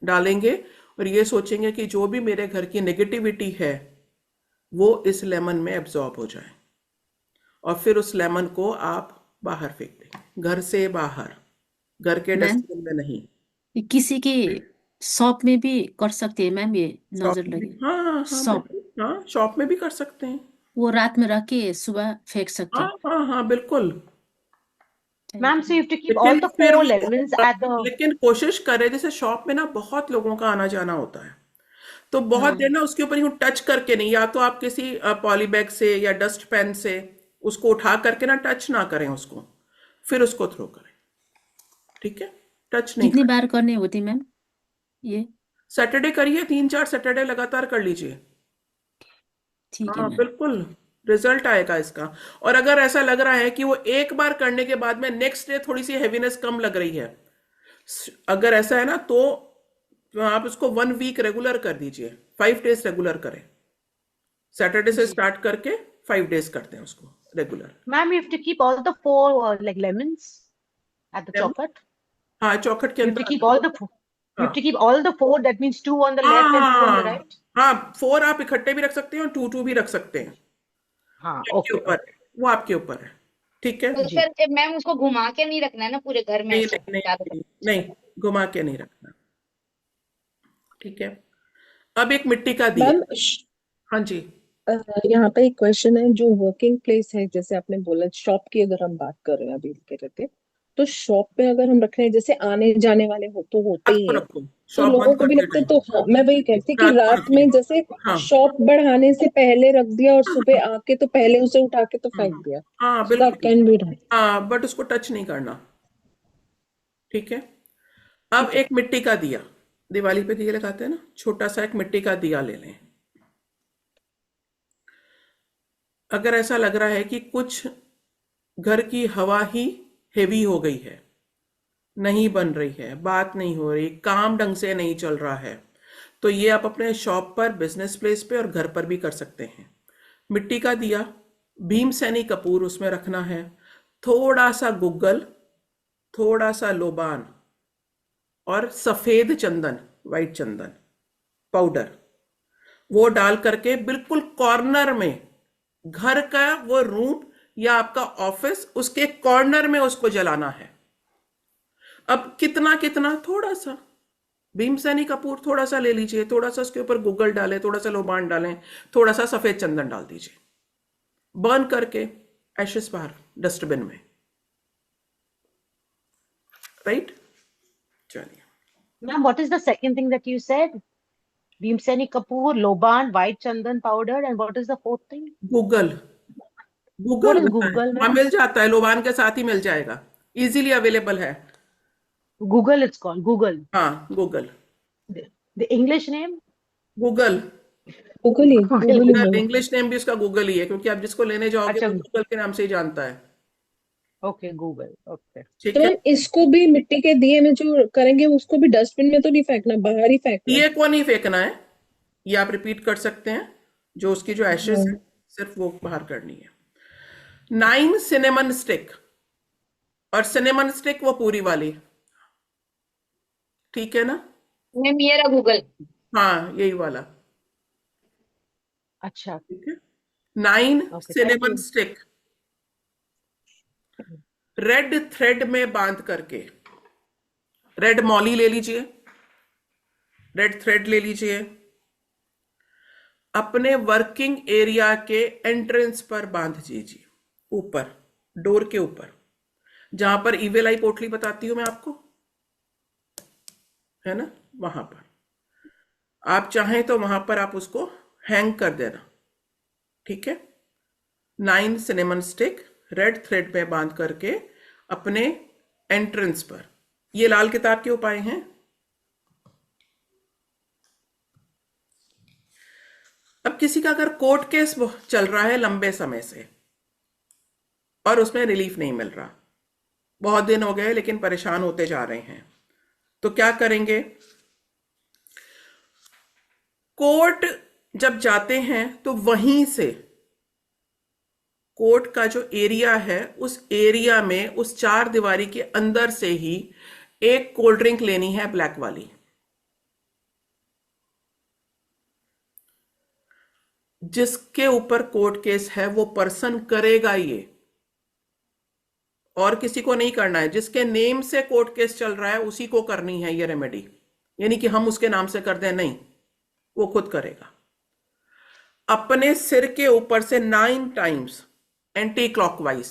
[SPEAKER 1] डालेंगे, और ये सोचेंगे कि जो भी मेरे घर की नेगेटिविटी है वो इस लेमन में एब्जॉर्ब हो जाए, और फिर उस लेमन को आप बाहर फेंक देंगे, घर से बाहर, घर के
[SPEAKER 5] मैम
[SPEAKER 1] डस्टबिन में नहीं।
[SPEAKER 5] ये किसी की शॉप में भी कर सकते हैं मैम, ये
[SPEAKER 1] शॉप
[SPEAKER 5] नजर
[SPEAKER 1] में भी,
[SPEAKER 5] लगे
[SPEAKER 1] हाँ हाँ हाँ
[SPEAKER 5] शॉप,
[SPEAKER 1] बिल्कुल, हाँ शॉप में भी कर सकते हैं,
[SPEAKER 5] वो रात में रख के सुबह फेंक सकते
[SPEAKER 1] हाँ
[SPEAKER 5] हैं।
[SPEAKER 1] हाँ हाँ बिल्कुल।
[SPEAKER 5] Thank
[SPEAKER 3] Ma'am,
[SPEAKER 5] you
[SPEAKER 3] so you have to keep all
[SPEAKER 1] लेकिन
[SPEAKER 3] the
[SPEAKER 1] फिर
[SPEAKER 3] 4 lemons
[SPEAKER 1] वो,
[SPEAKER 3] at the.
[SPEAKER 1] लेकिन कोशिश करें, जैसे शॉप में ना बहुत लोगों का आना जाना होता है, तो बहुत देर
[SPEAKER 5] हाँ
[SPEAKER 1] ना उसके ऊपर यूं टच करके नहीं, या तो आप किसी पॉली बैग से या डस्ट पेन से उसको उठा करके ना टच ना करें उसको, फिर उसको थ्रो करें, ठीक है, टच नहीं
[SPEAKER 5] कितनी
[SPEAKER 1] करें।
[SPEAKER 5] बार करनी होती मैम ये?
[SPEAKER 1] सैटरडे करिए, 3-4 सैटरडे लगातार कर लीजिए,
[SPEAKER 5] ठीक है
[SPEAKER 1] हाँ
[SPEAKER 5] मैम।
[SPEAKER 1] बिल्कुल, रिजल्ट आएगा इसका। और अगर ऐसा लग रहा है कि वो एक बार करने के बाद में नेक्स्ट डे थोड़ी सी हैवीनेस कम लग रही है, अगर ऐसा है ना, तो आप उसको 1 वीक रेगुलर कर दीजिए, 5 डेज रेगुलर करें, सैटरडे से
[SPEAKER 5] जी
[SPEAKER 1] स्टार्ट करके 5 डेज करते हैं उसको regular.
[SPEAKER 3] Ma'am, you have to keep all the 4 like lemons at the chocolate.
[SPEAKER 1] हाँ, चौखट के
[SPEAKER 3] You have to
[SPEAKER 1] अंदर
[SPEAKER 3] keep
[SPEAKER 1] रखना
[SPEAKER 3] all
[SPEAKER 1] है।
[SPEAKER 3] the you have
[SPEAKER 1] हाँ
[SPEAKER 3] to keep all the 4. That means 2 on the left and 2 on the
[SPEAKER 1] हाँ
[SPEAKER 3] right.
[SPEAKER 1] हाँ, 4 आप इकट्ठे भी रख सकते हैं और 2 भी रख सकते हैं,
[SPEAKER 3] हाँ,
[SPEAKER 1] आपके
[SPEAKER 3] okay,
[SPEAKER 1] ऊपर है,
[SPEAKER 3] okay.
[SPEAKER 1] वो आपके ऊपर है, ठीक है।
[SPEAKER 6] तो
[SPEAKER 3] जी.
[SPEAKER 6] सर मैम उसको घुमा के नहीं रखना है ना पूरे घर में
[SPEAKER 1] नहीं
[SPEAKER 6] ऐसे
[SPEAKER 1] नहीं नहीं
[SPEAKER 6] चारों
[SPEAKER 1] नहीं,
[SPEAKER 6] तरफ?
[SPEAKER 1] नहीं, घुमा के नहीं रखना, ठीक है। अब एक मिट्टी का दिया,
[SPEAKER 4] मैम
[SPEAKER 1] हाँ जी,
[SPEAKER 4] यहाँ पे एक क्वेश्चन है, जो वर्किंग प्लेस है, जैसे आपने बोला शॉप की अगर हम बात कर रहे हैं अभी कह रहे थे, तो शॉप पे अगर हम रख रहे हैं, जैसे आने जाने वाले हो तो होते
[SPEAKER 1] रात
[SPEAKER 4] ही
[SPEAKER 1] को
[SPEAKER 4] हैं,
[SPEAKER 1] रखो,
[SPEAKER 4] तो
[SPEAKER 1] शॉप
[SPEAKER 4] लोगों
[SPEAKER 1] बंद
[SPEAKER 4] को भी
[SPEAKER 1] करते
[SPEAKER 4] लगता है,
[SPEAKER 1] टाइम,
[SPEAKER 4] तो हाँ मैं वही कहती कि
[SPEAKER 1] रात को
[SPEAKER 4] रात
[SPEAKER 1] रखिए,
[SPEAKER 4] में जैसे
[SPEAKER 1] हाँ
[SPEAKER 4] शॉप बढ़ाने से पहले रख दिया और सुबह आके तो पहले उसे उठा के तो फेंक
[SPEAKER 1] हाँ
[SPEAKER 4] दिया,
[SPEAKER 1] हाँ
[SPEAKER 4] सो दैट
[SPEAKER 1] बिल्कुल,
[SPEAKER 4] कैन बी डन।
[SPEAKER 1] हाँ बट उसको टच नहीं करना, ठीक है। अब
[SPEAKER 4] ठीक है।
[SPEAKER 1] एक मिट्टी का दिया, दिवाली पे दिए लगाते हैं ना, छोटा सा एक मिट्टी का दिया ले लें। अगर ऐसा लग रहा है कि कुछ घर की हवा ही हेवी हो गई है, नहीं बन रही है, बात नहीं हो रही, काम ढंग से नहीं चल रहा है, तो ये आप अपने शॉप पर, बिजनेस प्लेस पे और घर पर भी कर सकते हैं। मिट्टी का दिया, भीमसेनी कपूर उसमें रखना है, थोड़ा सा गुग्गल, थोड़ा सा लोबान, और सफेद चंदन, वाइट चंदन पाउडर, वो डाल करके बिल्कुल कॉर्नर में, घर का वो रूम या आपका ऑफिस, उसके कॉर्नर में उसको जलाना है। अब कितना कितना, थोड़ा सा भीमसेनी कपूर थोड़ा सा ले लीजिए, थोड़ा सा उसके ऊपर गूगल डालें, थोड़ा सा लोबान डालें, थोड़ा सा सफेद चंदन डाल दीजिए, बर्न करके एशेस बाहर डस्टबिन में। राइट, चलिए।
[SPEAKER 3] Ma'am, what is the second thing that you said? Bhimseni Kapoor, Loban, white chandan powder, and what is the fourth thing?
[SPEAKER 1] Google,
[SPEAKER 3] What
[SPEAKER 1] Google
[SPEAKER 3] is
[SPEAKER 1] होता है,
[SPEAKER 3] Google,
[SPEAKER 1] हाँ
[SPEAKER 3] ma'am?
[SPEAKER 1] मिल जाता है, लोबान के साथ ही मिल जाएगा, इजीली अवेलेबल है।
[SPEAKER 3] Google, it's called Google.
[SPEAKER 1] हाँ, Google,
[SPEAKER 3] The English name?
[SPEAKER 1] Google,
[SPEAKER 4] Google he
[SPEAKER 3] Google.
[SPEAKER 4] Ma'am.
[SPEAKER 1] English name भी उसका गूगल ही है, क्योंकि आप जिसको लेने जाओगे
[SPEAKER 3] अच्छा,
[SPEAKER 1] वो गूगल के नाम से ही जानता है।
[SPEAKER 3] okay, Google. Okay.
[SPEAKER 1] ठीक
[SPEAKER 4] तो
[SPEAKER 1] है।
[SPEAKER 4] मैम इसको भी मिट्टी के दिए में जो करेंगे उसको भी डस्टबिन में तो नहीं फेंकना, बाहर ही फेंकना है?
[SPEAKER 1] दिए को नहीं फेंकना है, ये आप रिपीट कर सकते हैं, जो उसकी जो एशेस है
[SPEAKER 4] हाँ।
[SPEAKER 1] सिर्फ वो बाहर करनी है। 9 सिनेमन स्टिक, और सिनेमन स्टिक वो पूरी वाली, ठीक है ना?
[SPEAKER 6] मैम ये रहा गूगल।
[SPEAKER 1] हाँ, यही वाला,
[SPEAKER 3] अच्छा.
[SPEAKER 1] ठीक है। 9
[SPEAKER 3] Okay, thank
[SPEAKER 1] cinnamon
[SPEAKER 3] you.
[SPEAKER 1] Stick red thread में बांध करके, रेड मॉली ले लीजिए, रेड थ्रेड ले लीजिए, अपने वर्किंग एरिया के एंट्रेंस पर बांध दीजिए, ऊपर डोर के ऊपर, जहां पर ईविल आई पोटली बताती हूं मैं आपको, है ना, वहां पर। आप चाहें तो वहां पर आप उसको हैंग कर देना, ठीक है। 9 सिनेमन स्टिक रेड थ्रेड में बांध करके अपने एंट्रेंस पर। ये लाल किताब के उपाय हैं। अब किसी का अगर कोर्ट केस चल रहा है लंबे समय से और उसमें रिलीफ नहीं मिल रहा, बहुत दिन हो गए लेकिन परेशान होते जा रहे हैं, तो क्या करेंगे? कोर्ट जब जाते हैं तो वहीं से कोर्ट का जो एरिया है उस एरिया में, उस 4 दीवारी के अंदर से ही एक कोल्ड ड्रिंक लेनी है, ब्लैक वाली। जिसके ऊपर कोर्ट केस है वो पर्सन करेगा ये, और किसी को नहीं करना है। जिसके नेम से कोर्ट केस चल रहा है उसी को करनी है ये रेमेडी, यानी कि हम उसके नाम से कर दें, नहीं, वो खुद करेगा। अपने सिर के ऊपर से 9 टाइम्स एंटी क्लॉकवाइज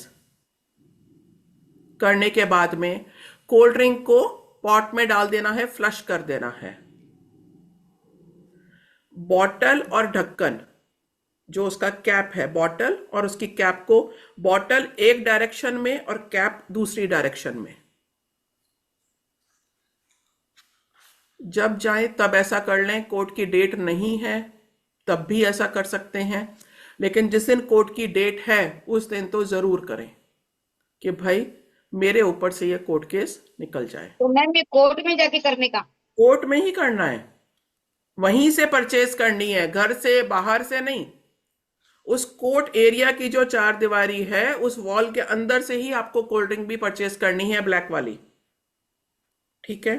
[SPEAKER 1] करने के बाद में कोल्ड ड्रिंक को पॉट में डाल देना है, फ्लश कर देना है। बॉटल और ढक्कन, जो उसका कैप है, बॉटल और उसकी कैप को, बॉटल एक डायरेक्शन में और कैप दूसरी डायरेक्शन में। जब जाए तब ऐसा कर लें। कोर्ट की डेट नहीं है तब भी ऐसा कर सकते हैं, लेकिन जिस दिन कोर्ट की डेट है उस दिन तो जरूर करें कि भाई मेरे ऊपर से ये कोर्ट केस निकल जाए।
[SPEAKER 6] तो मैम ये कोर्ट में जाके करने का?
[SPEAKER 1] कोर्ट में ही करना है, वहीं से परचेज करनी है, घर से बाहर से नहीं। उस कोर्ट एरिया की जो 4 दीवारी है उस वॉल के अंदर से ही आपको कोल्ड ड्रिंक भी परचेज करनी है, ब्लैक वाली, ठीक है।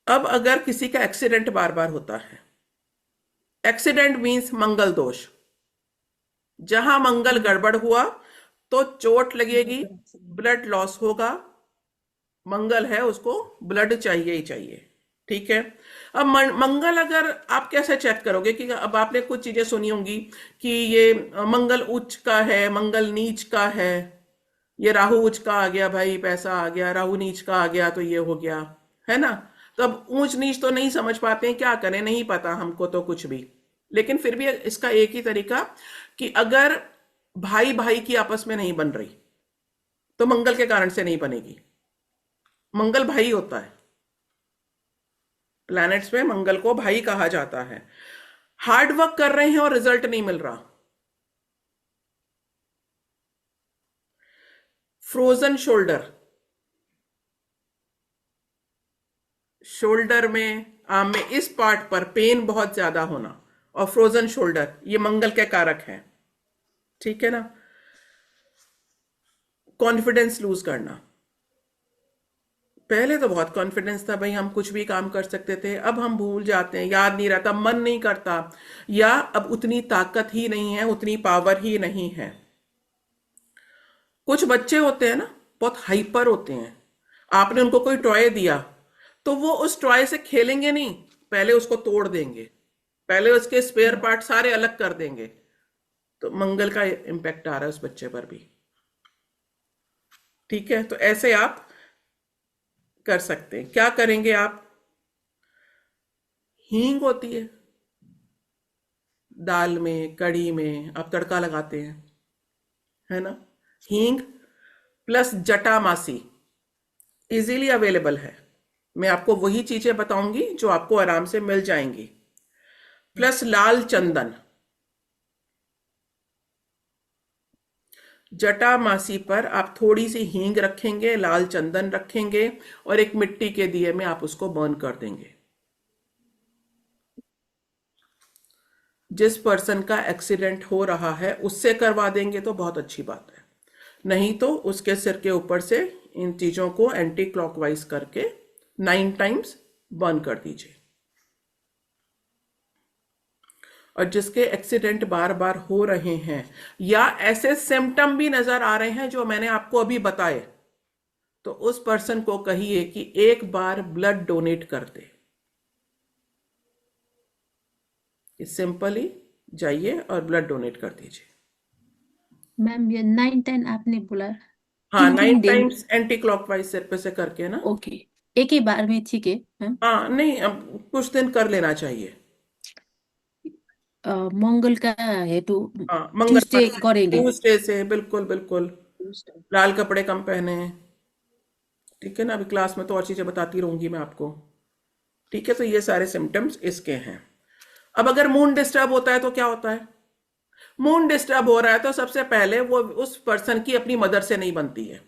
[SPEAKER 1] अब अगर किसी का एक्सीडेंट बार बार होता है, एक्सीडेंट मीन्स मंगल दोष, जहां मंगल गड़बड़ हुआ तो चोट लगेगी, ब्लड लॉस होगा। मंगल है, उसको ब्लड चाहिए ही चाहिए, ठीक है। अब मंगल अगर आप कैसे चेक करोगे? कि अब आपने कुछ चीजें सुनी होंगी कि ये मंगल उच्च का है, मंगल नीच का है, ये राहु उच्च का आ गया भाई, पैसा आ गया, राहु नीच का आ गया तो ये हो गया, है ना। तो अब ऊंच नीच तो नहीं समझ पाते हैं, क्या करें, नहीं पता हमको तो कुछ भी। लेकिन फिर भी इसका एक ही तरीका कि अगर भाई भाई की आपस में नहीं बन रही तो मंगल के कारण से नहीं बनेगी। मंगल भाई होता है, प्लैनेट्स में मंगल को भाई कहा जाता है। हार्ड वर्क कर रहे हैं और रिजल्ट नहीं मिल रहा, फ्रोजन शोल्डर, शोल्डर में, आर्म में, इस पार्ट पर पेन बहुत ज्यादा होना और फ्रोजन शोल्डर, ये मंगल के कारक हैं, ठीक है ना। कॉन्फिडेंस लूज करना, पहले तो बहुत कॉन्फिडेंस था भाई, हम कुछ भी काम कर सकते थे। अब हम भूल जाते हैं, याद नहीं रहता, मन नहीं करता, या अब उतनी ताकत ही नहीं है, उतनी पावर ही नहीं है। कुछ बच्चे होते हैं ना, बहुत हाइपर होते हैं। आपने उनको कोई टॉय दिया तो वो उस टॉय से खेलेंगे नहीं, पहले उसको तोड़ देंगे, पहले उसके स्पेयर पार्ट सारे अलग कर देंगे। तो मंगल का इम्पैक्ट आ रहा है उस बच्चे पर भी। ठीक है, तो ऐसे आप कर सकते हैं। क्या करेंगे आप? हींग होती है दाल में, कढ़ी में, आप तड़का लगाते हैं, है ना? हींग प्लस जटामासी इजीली अवेलेबल है। मैं आपको वही चीजें बताऊंगी जो आपको आराम से मिल जाएंगी। प्लस लाल चंदन। जटामासी पर आप थोड़ी सी हींग रखेंगे, लाल चंदन रखेंगे, और एक मिट्टी के दिए में आप उसको बर्न कर देंगे। जिस पर्सन का एक्सीडेंट हो रहा है उससे करवा देंगे तो बहुत अच्छी बात है, नहीं तो उसके सिर के ऊपर से इन चीजों को एंटी क्लॉकवाइज करके 9 टाइम्स बर्न कर दीजिए। और जिसके एक्सीडेंट बार बार हो रहे हैं या ऐसे सिम्टम भी नजर आ रहे हैं जो मैंने आपको अभी बताए, तो उस पर्सन को कहिए कि एक बार ब्लड डोनेट कर दे। सिंपली जाइए और ब्लड डोनेट कर दीजिए।
[SPEAKER 5] मैम ये 9-10 आपने बोला,
[SPEAKER 1] हाँ, 9
[SPEAKER 5] तीन दिन
[SPEAKER 1] टाइम्स एंटी क्लॉकवाइज सिर पे से करके ना।
[SPEAKER 5] ओके, एक ही बार में ठीक है मैम।
[SPEAKER 1] हाँ नहीं, अब कुछ दिन कर लेना चाहिए।
[SPEAKER 5] मंगल का है तो
[SPEAKER 1] हाँ, मंगलवार
[SPEAKER 5] ट्यूसडे
[SPEAKER 1] से,
[SPEAKER 5] करेंगे।
[SPEAKER 1] ट्यूसडे से, बिल्कुल बिल्कुल। लाल कपड़े कम पहने, ठीक है ना? अभी क्लास में तो और चीजें बताती रहूंगी मैं आपको। ठीक है, तो ये सारे सिम्टम्स इसके हैं। अब अगर मूड डिस्टर्ब होता है तो क्या होता है? मूड डिस्टर्ब हो रहा है तो सबसे पहले वो उस पर्सन की अपनी मदर से नहीं बनती है।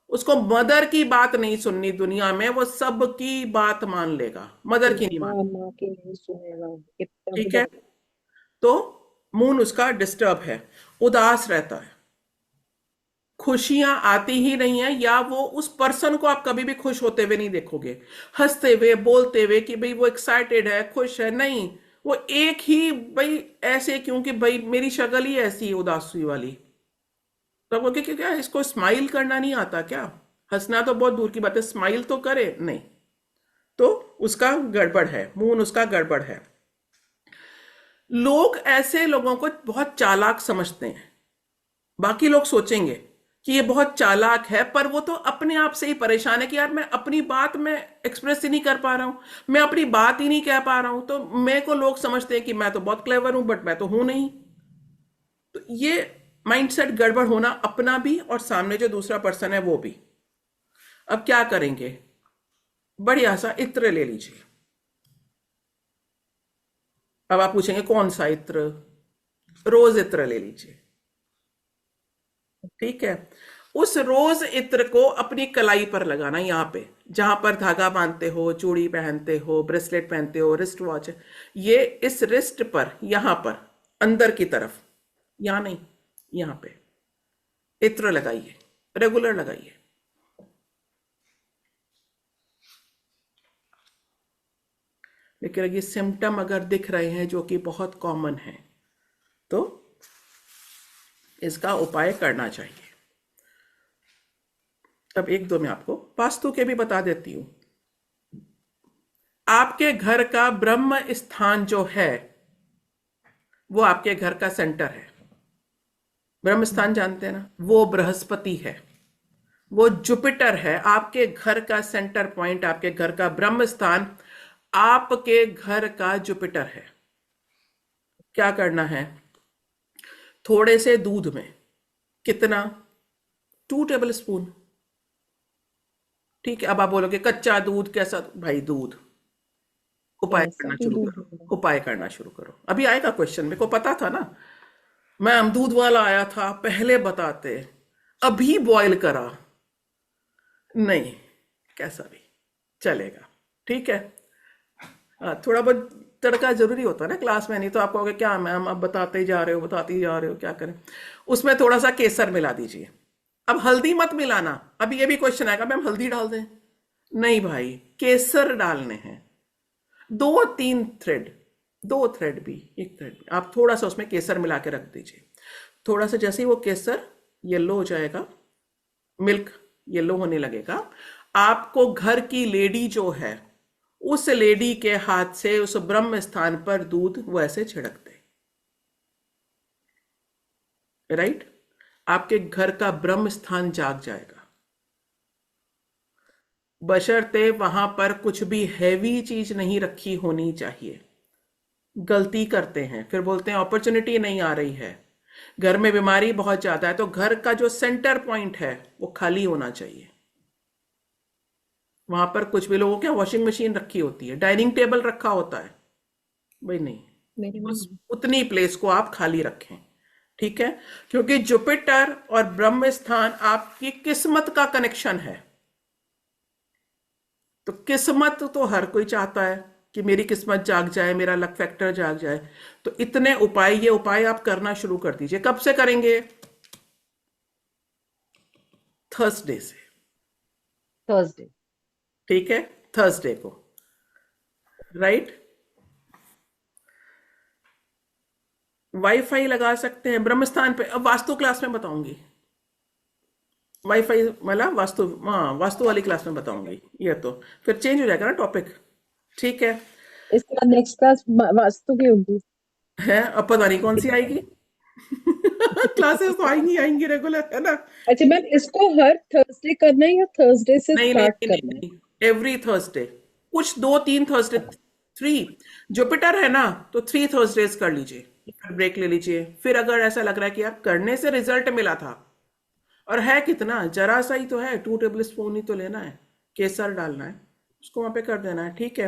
[SPEAKER 1] उसको मदर की बात नहीं सुननी दुनिया में, वो सबकी बात मान लेगा, मदर की नहीं मान।
[SPEAKER 4] हाँ, माँ की नहीं सुनेगा, इतना
[SPEAKER 1] ठीक है,
[SPEAKER 4] बुरा।
[SPEAKER 1] तो मूड उसका डिस्टर्ब है, उदास रहता है, खुशियां आती ही नहीं है, या वो उस पर्सन को आप कभी भी खुश होते हुए नहीं देखोगे, हंसते हुए, बोलते हुए कि भाई वो एक्साइटेड है, खुश है, नहीं। वो एक ही भाई ऐसे, क्योंकि भाई मेरी शक्ल ही ऐसी है उदासी वाली। तो वो क्या इसको स्माइल करना नहीं आता क्या? हंसना तो बहुत दूर की बात है, स्माइल तो करे नहीं। तो उसका गड़बड़ है, मूड उसका गड़बड़ है। लोग ऐसे लोगों को बहुत चालाक समझते हैं। बाकी लोग सोचेंगे कि ये बहुत चालाक है, पर वो तो अपने आप से ही परेशान है कि यार मैं अपनी बात में एक्सप्रेस ही नहीं कर पा रहा हूं, मैं अपनी बात ही नहीं कह पा रहा हूं, तो मेरे को लोग समझते हैं कि मैं तो बहुत क्लेवर हूं, बट मैं तो हूं नहीं। तो ये माइंडसेट गड़बड़ होना, अपना भी और सामने जो दूसरा पर्सन है वो भी। अब क्या करेंगे? बढ़िया सा इत्र ले लीजिए। अब आप पूछेंगे कौन सा इत्र? रोज इत्र ले लीजिए। ठीक है, उस रोज इत्र को अपनी कलाई पर लगाना, यहां पे जहां पर धागा बांधते हो, चूड़ी पहनते हो, ब्रेसलेट पहनते हो, रिस्ट वॉच, ये इस रिस्ट पर, यहां पर अंदर की तरफ, यहां नहीं, यहां पे इत्र लगाइए, रेगुलर लगाइए। लेकिन ये सिम्टम अगर दिख रहे हैं जो कि बहुत कॉमन है, तो इसका उपाय करना चाहिए। अब एक दो मैं आपको वास्तु के भी बता देती हूं। आपके घर का ब्रह्म स्थान जो है वो आपके घर का सेंटर है। ब्रह्म स्थान जानते हैं ना? वो बृहस्पति है, वो जुपिटर है। आपके घर का सेंटर पॉइंट, आपके घर का ब्रह्म स्थान आपके घर का जुपिटर है। क्या करना है? थोड़े से दूध में, कितना? 2 टेबल स्पून। ठीक है, अब आप बोलोगे कच्चा दूध कैसा? भाई दूध। उपाय
[SPEAKER 4] ऐसा
[SPEAKER 1] करना
[SPEAKER 4] भी
[SPEAKER 1] शुरू
[SPEAKER 4] दूध
[SPEAKER 1] करो,
[SPEAKER 4] होगा।
[SPEAKER 1] उपाय करना शुरू करो। अभी आएगा क्वेश्चन, मेरे को पता था ना। मैम दूध वाला आया था, पहले बताते, अभी बॉयल करा। नहीं, कैसा भी चलेगा। ठीक है, थोड़ा बहुत तड़का जरूरी होता है ना क्लास में, नहीं तो आप कहोगे क्या मैम आप बताते ही जा रहे हो, बताते ही जा रहे हो, क्या करें? उसमें थोड़ा सा केसर मिला दीजिए। अब हल्दी मत मिलाना। अभी ये भी क्वेश्चन आएगा मैम हल्दी डाल दें, नहीं भाई, केसर डालने हैं। 2-3 थ्रेड, 2 थ्रेड भी, 1 थ्रेड भी, आप थोड़ा सा उसमें केसर मिला के रख दीजिए। थोड़ा सा जैसे ही वो केसर येलो हो जाएगा, मिल्क येलो होने लगेगा, आपको घर की लेडी जो है, उस लेडी के हाथ से उस ब्रह्म स्थान पर दूध वो ऐसे छिड़क दे। राइट? आपके घर का ब्रह्म स्थान जाग जाएगा। बशर्ते वहां पर कुछ भी हैवी चीज नहीं रखी होनी चाहिए। गलती करते हैं, फिर बोलते हैं अपॉर्चुनिटी नहीं आ रही है, घर में बीमारी बहुत ज्यादा है, तो घर का जो सेंटर पॉइंट है वो खाली होना चाहिए। वहां पर कुछ भी, लोगों क्या वॉशिंग मशीन रखी होती है, डाइनिंग टेबल रखा होता है, भाई नहीं,
[SPEAKER 4] मेरे में
[SPEAKER 1] उस उतनी प्लेस को आप खाली रखें। ठीक है? क्योंकि जुपिटर और ब्रह्म स्थान आपकी किस्मत का कनेक्शन है। तो किस्मत तो हर कोई चाहता है कि मेरी किस्मत जाग जाए, मेरा लक फैक्टर जाग जाए। तो इतने उपाय, ये उपाय आप करना शुरू कर दीजिए। कब से करेंगे? थर्सडे से।
[SPEAKER 3] थर्सडे।
[SPEAKER 1] ठीक है? थर्सडे को। राइट? वाईफाई लगा सकते हैं ब्रह्मस्थान पे। अब वास्तु क्लास में बताऊंगी, वाईफाई मतलब वास्तु, हाँ वास्तु वाली क्लास में बताऊंगी। ये तो फिर चेंज हो जाएगा ना टॉपिक। ठीक है?
[SPEAKER 4] इसके बाद नेक्स्ट क्लास वास्तु की होगी।
[SPEAKER 1] है, अब पता नहीं कौन सी आएगी। क्लासेस तो आएंगी आएंगी रेगुलर, है ना?
[SPEAKER 4] अच्छा मैम, इसको हर थर्सडे करना है या थर्सडे से
[SPEAKER 1] नहीं नहीं
[SPEAKER 4] स्टार्ट
[SPEAKER 1] नहीं
[SPEAKER 4] करना है?
[SPEAKER 1] नहीं, एवरी थर्सडे। कुछ 2-3 थर्सडे, 3 जुपिटर है ना, तो 3 थर्सडेज कर लीजिए, फिर ब्रेक ले लीजिए। फिर अगर ऐसा लग रहा है कि यार करने से रिजल्ट मिला था, और है कितना, जरा सा ही तो है, 2 टेबल स्पून ही तो लेना है, केसर डालना है, उसको वहां पे कर देना है। ठीक है?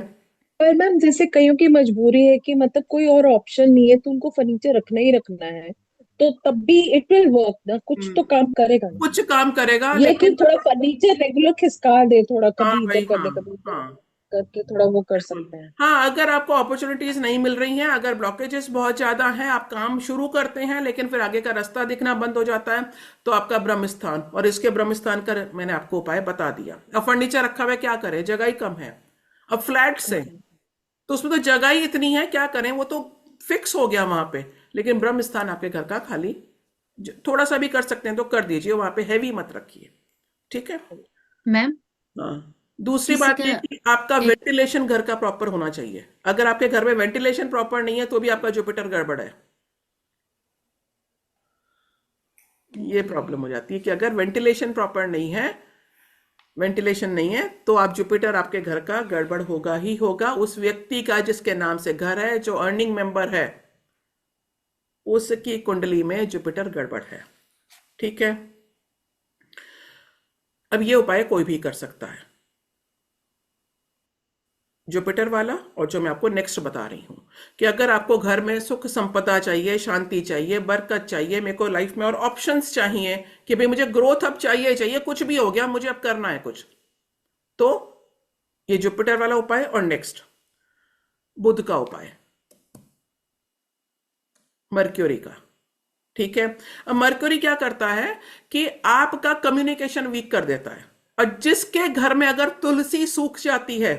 [SPEAKER 4] पर मैम जैसे कईयों की मजबूरी है कि मतलब कोई और ऑप्शन नहीं है, तो उनको फर्नीचर रखना ही रखना है, तो तब भी इट विल वर्क ना, कुछ तो काम करेगा ना।
[SPEAKER 1] कुछ काम करेगा,
[SPEAKER 4] ये कि
[SPEAKER 1] लेकिन
[SPEAKER 4] थोड़ा फर्नीचर रेगुलर खिसका दे, थोड़ा
[SPEAKER 1] हाँ
[SPEAKER 4] कभी इधर
[SPEAKER 1] भाई,
[SPEAKER 4] कर
[SPEAKER 1] हाँ
[SPEAKER 4] दे कभी उधर
[SPEAKER 1] हाँ
[SPEAKER 4] करके थोड़ा वो कर
[SPEAKER 1] बिल्कुल।
[SPEAKER 4] सकते हैं।
[SPEAKER 1] हाँ, अगर आपको अपॉर्चुनिटीज नहीं मिल रही हैं, अगर ब्लॉकेजेस बहुत ज्यादा हैं, आप काम शुरू करते हैं लेकिन फिर आगे का रास्ता दिखना बंद हो जाता है, तो आपका ब्रह्म स्थान, और इसके ब्रह्म स्थान का मैंने आपको उपाय बता दिया। अब फर्नीचर रखा हुआ है, क्या करें, जगह ही कम है। अब फ्लैट्स है
[SPEAKER 4] Okay.
[SPEAKER 1] तो उसमें तो जगह ही इतनी है, क्या करें, वो तो फिक्स हो गया वहां पे। लेकिन ब्रह्म स्थान आपके घर का खाली, थोड़ा सा भी कर सकते हैं तो कर दीजिए, वहां पे हैवी मत रखिए। ठीक है?
[SPEAKER 5] मैम,
[SPEAKER 1] हाँ। दूसरी
[SPEAKER 5] किसी
[SPEAKER 1] बात
[SPEAKER 5] का
[SPEAKER 1] ये कि आपका
[SPEAKER 5] एक
[SPEAKER 1] वेंटिलेशन घर का प्रॉपर होना चाहिए। अगर आपके घर में वेंटिलेशन प्रॉपर नहीं है तो भी आपका जुपिटर गड़बड़ है। ये प्रॉब्लम हो जाती है कि अगर वेंटिलेशन प्रॉपर नहीं है, वेंटिलेशन नहीं है, तो आप जुपिटर आपके घर का गड़बड़ होगा ही होगा। उस व्यक्ति का जिसके नाम से घर है, जो अर्निंग मेंबर है, उसकी कुंडली में जुपिटर गड़बड़ है। ठीक है? अब ये उपाय कोई भी कर सकता है, जुपिटर वाला, और जो मैं आपको नेक्स्ट बता रही हूं, कि अगर आपको घर में सुख संपदा चाहिए, शांति चाहिए, बरकत चाहिए, मेरे को लाइफ में और ऑप्शंस चाहिए, कि भाई मुझे ग्रोथ अब चाहिए चाहिए, कुछ भी हो गया मुझे अब करना है कुछ, तो ये जुपिटर वाला उपाय। और नेक्स्ट बुध का उपाय, मर्क्यूरी का। ठीक है? अब मर्क्यूरी क्या करता है कि आपका कम्युनिकेशन वीक कर देता है, और जिसके घर में अगर तुलसी सूख जाती है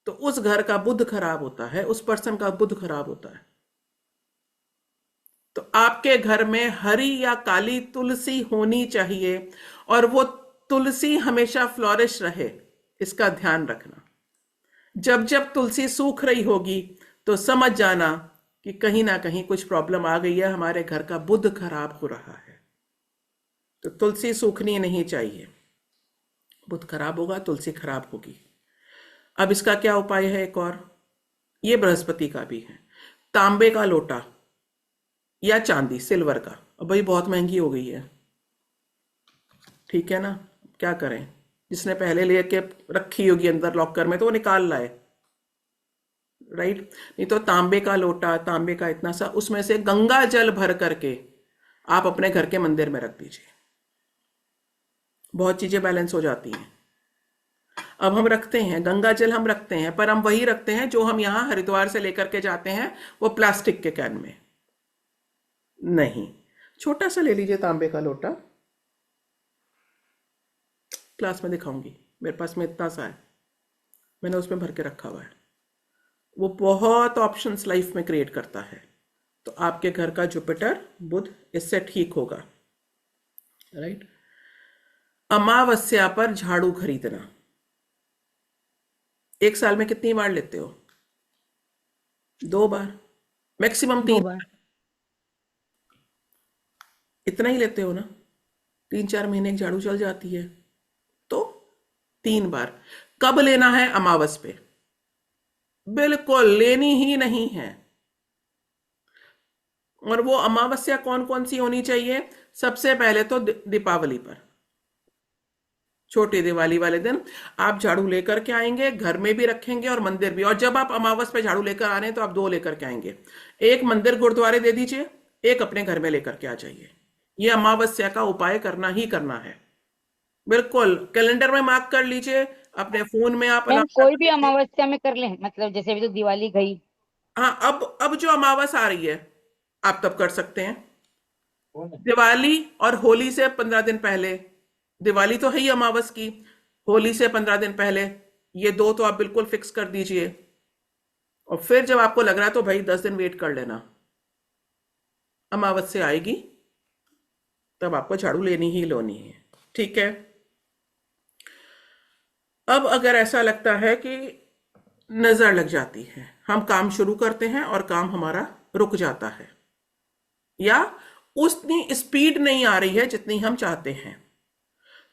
[SPEAKER 1] तो उस घर का बुध खराब होता है, उस पर्सन का बुध खराब होता है। तो आपके घर में हरी या काली तुलसी होनी चाहिए, और वो तुलसी हमेशा फ्लोरिश रहे, इसका ध्यान रखना। जब जब तुलसी सूख रही होगी तो समझ जाना कि कहीं ना कहीं कुछ प्रॉब्लम आ गई है, हमारे घर का बुध खराब हो रहा है। तो तुलसी सूखनी नहीं चाहिए, बुध खराब होगा, तुलसी खराब होगी। अब इसका क्या उपाय है? एक और, ये बृहस्पति का भी है, तांबे का लोटा या चांदी, सिल्वर का। अब भाई बहुत महंगी हो गई है, ठीक है ना, क्या करें? जिसने पहले लेके रखी होगी अंदर लॉकर में तो वो निकाल लाए, राइट? नहीं तो तांबे का लोटा, तांबे का इतना सा, उसमें से गंगा जल भर करके आप अपने घर के मंदिर में रख दीजिए, बहुत चीजें बैलेंस हो जाती हैं। अब हम रखते हैं गंगा जल, हम रखते हैं, पर हम वही रखते हैं जो हम यहां हरिद्वार से लेकर के जाते हैं, वो प्लास्टिक के कैन में नहीं। छोटा सा ले लीजिए तांबे का लोटा, क्लास में दिखाऊंगी। मेरे पास में इतना सा है, मैंने उसमें भर के रखा हुआ है। वो बहुत ऑप्शंस लाइफ में क्रिएट करता है। तो आपके घर का जुपिटर बुध इससे ठीक होगा, राइट। अमावस्या पर झाड़ू खरीदना, एक साल में कितनी बार लेते हो? 2 बार, मैक्सिमम 3
[SPEAKER 3] 2 बार।
[SPEAKER 1] इतना ही लेते हो ना, 3-4 महीने एक झाड़ू चल जाती है, तो 3 बार। कब लेना है? अमावस पे, बिल्कुल लेनी ही नहीं है। और वो अमावस्या कौन कौन सी होनी चाहिए? सबसे पहले तो दीपावली पर, छोटी दिवाली वाले दिन आप झाड़ू लेकर के आएंगे, घर में भी रखेंगे और मंदिर भी। और जब आप अमावस पे झाड़ू लेकर आ रहे हैं तो आप 2 लेकर के आएंगे, एक मंदिर गुरुद्वारे दे दीजिए, एक अपने घर में लेकर के आ जाइए। ये अमावस्या का उपाय करना ही करना है, बिल्कुल कैलेंडर में मार्क कर लीजिए, अपने फोन में आप
[SPEAKER 6] मैम
[SPEAKER 1] अलार्म
[SPEAKER 6] कोई
[SPEAKER 1] लगा
[SPEAKER 6] भी
[SPEAKER 1] लीजिए।
[SPEAKER 6] अमावस्या में कर लें, मतलब जैसे अभी तो दिवाली गई।
[SPEAKER 1] हाँ, अब जो अमावस आ रही है आप तब कर सकते हैं। दिवाली और होली से 15 दिन पहले, दिवाली तो है ही अमावस की, होली से 15 दिन पहले, ये 2 तो आप बिल्कुल फिक्स कर दीजिए। और फिर जब आपको लग रहा है तो भाई 10 दिन वेट कर लेना, अमावस से आएगी तब आपको झाड़ू लेनी ही लेनी है, ठीक है। अब अगर ऐसा लगता है कि नजर लग जाती है, हम काम शुरू करते हैं और काम हमारा रुक जाता है, या उतनी स्पीड नहीं आ रही है जितनी हम चाहते हैं,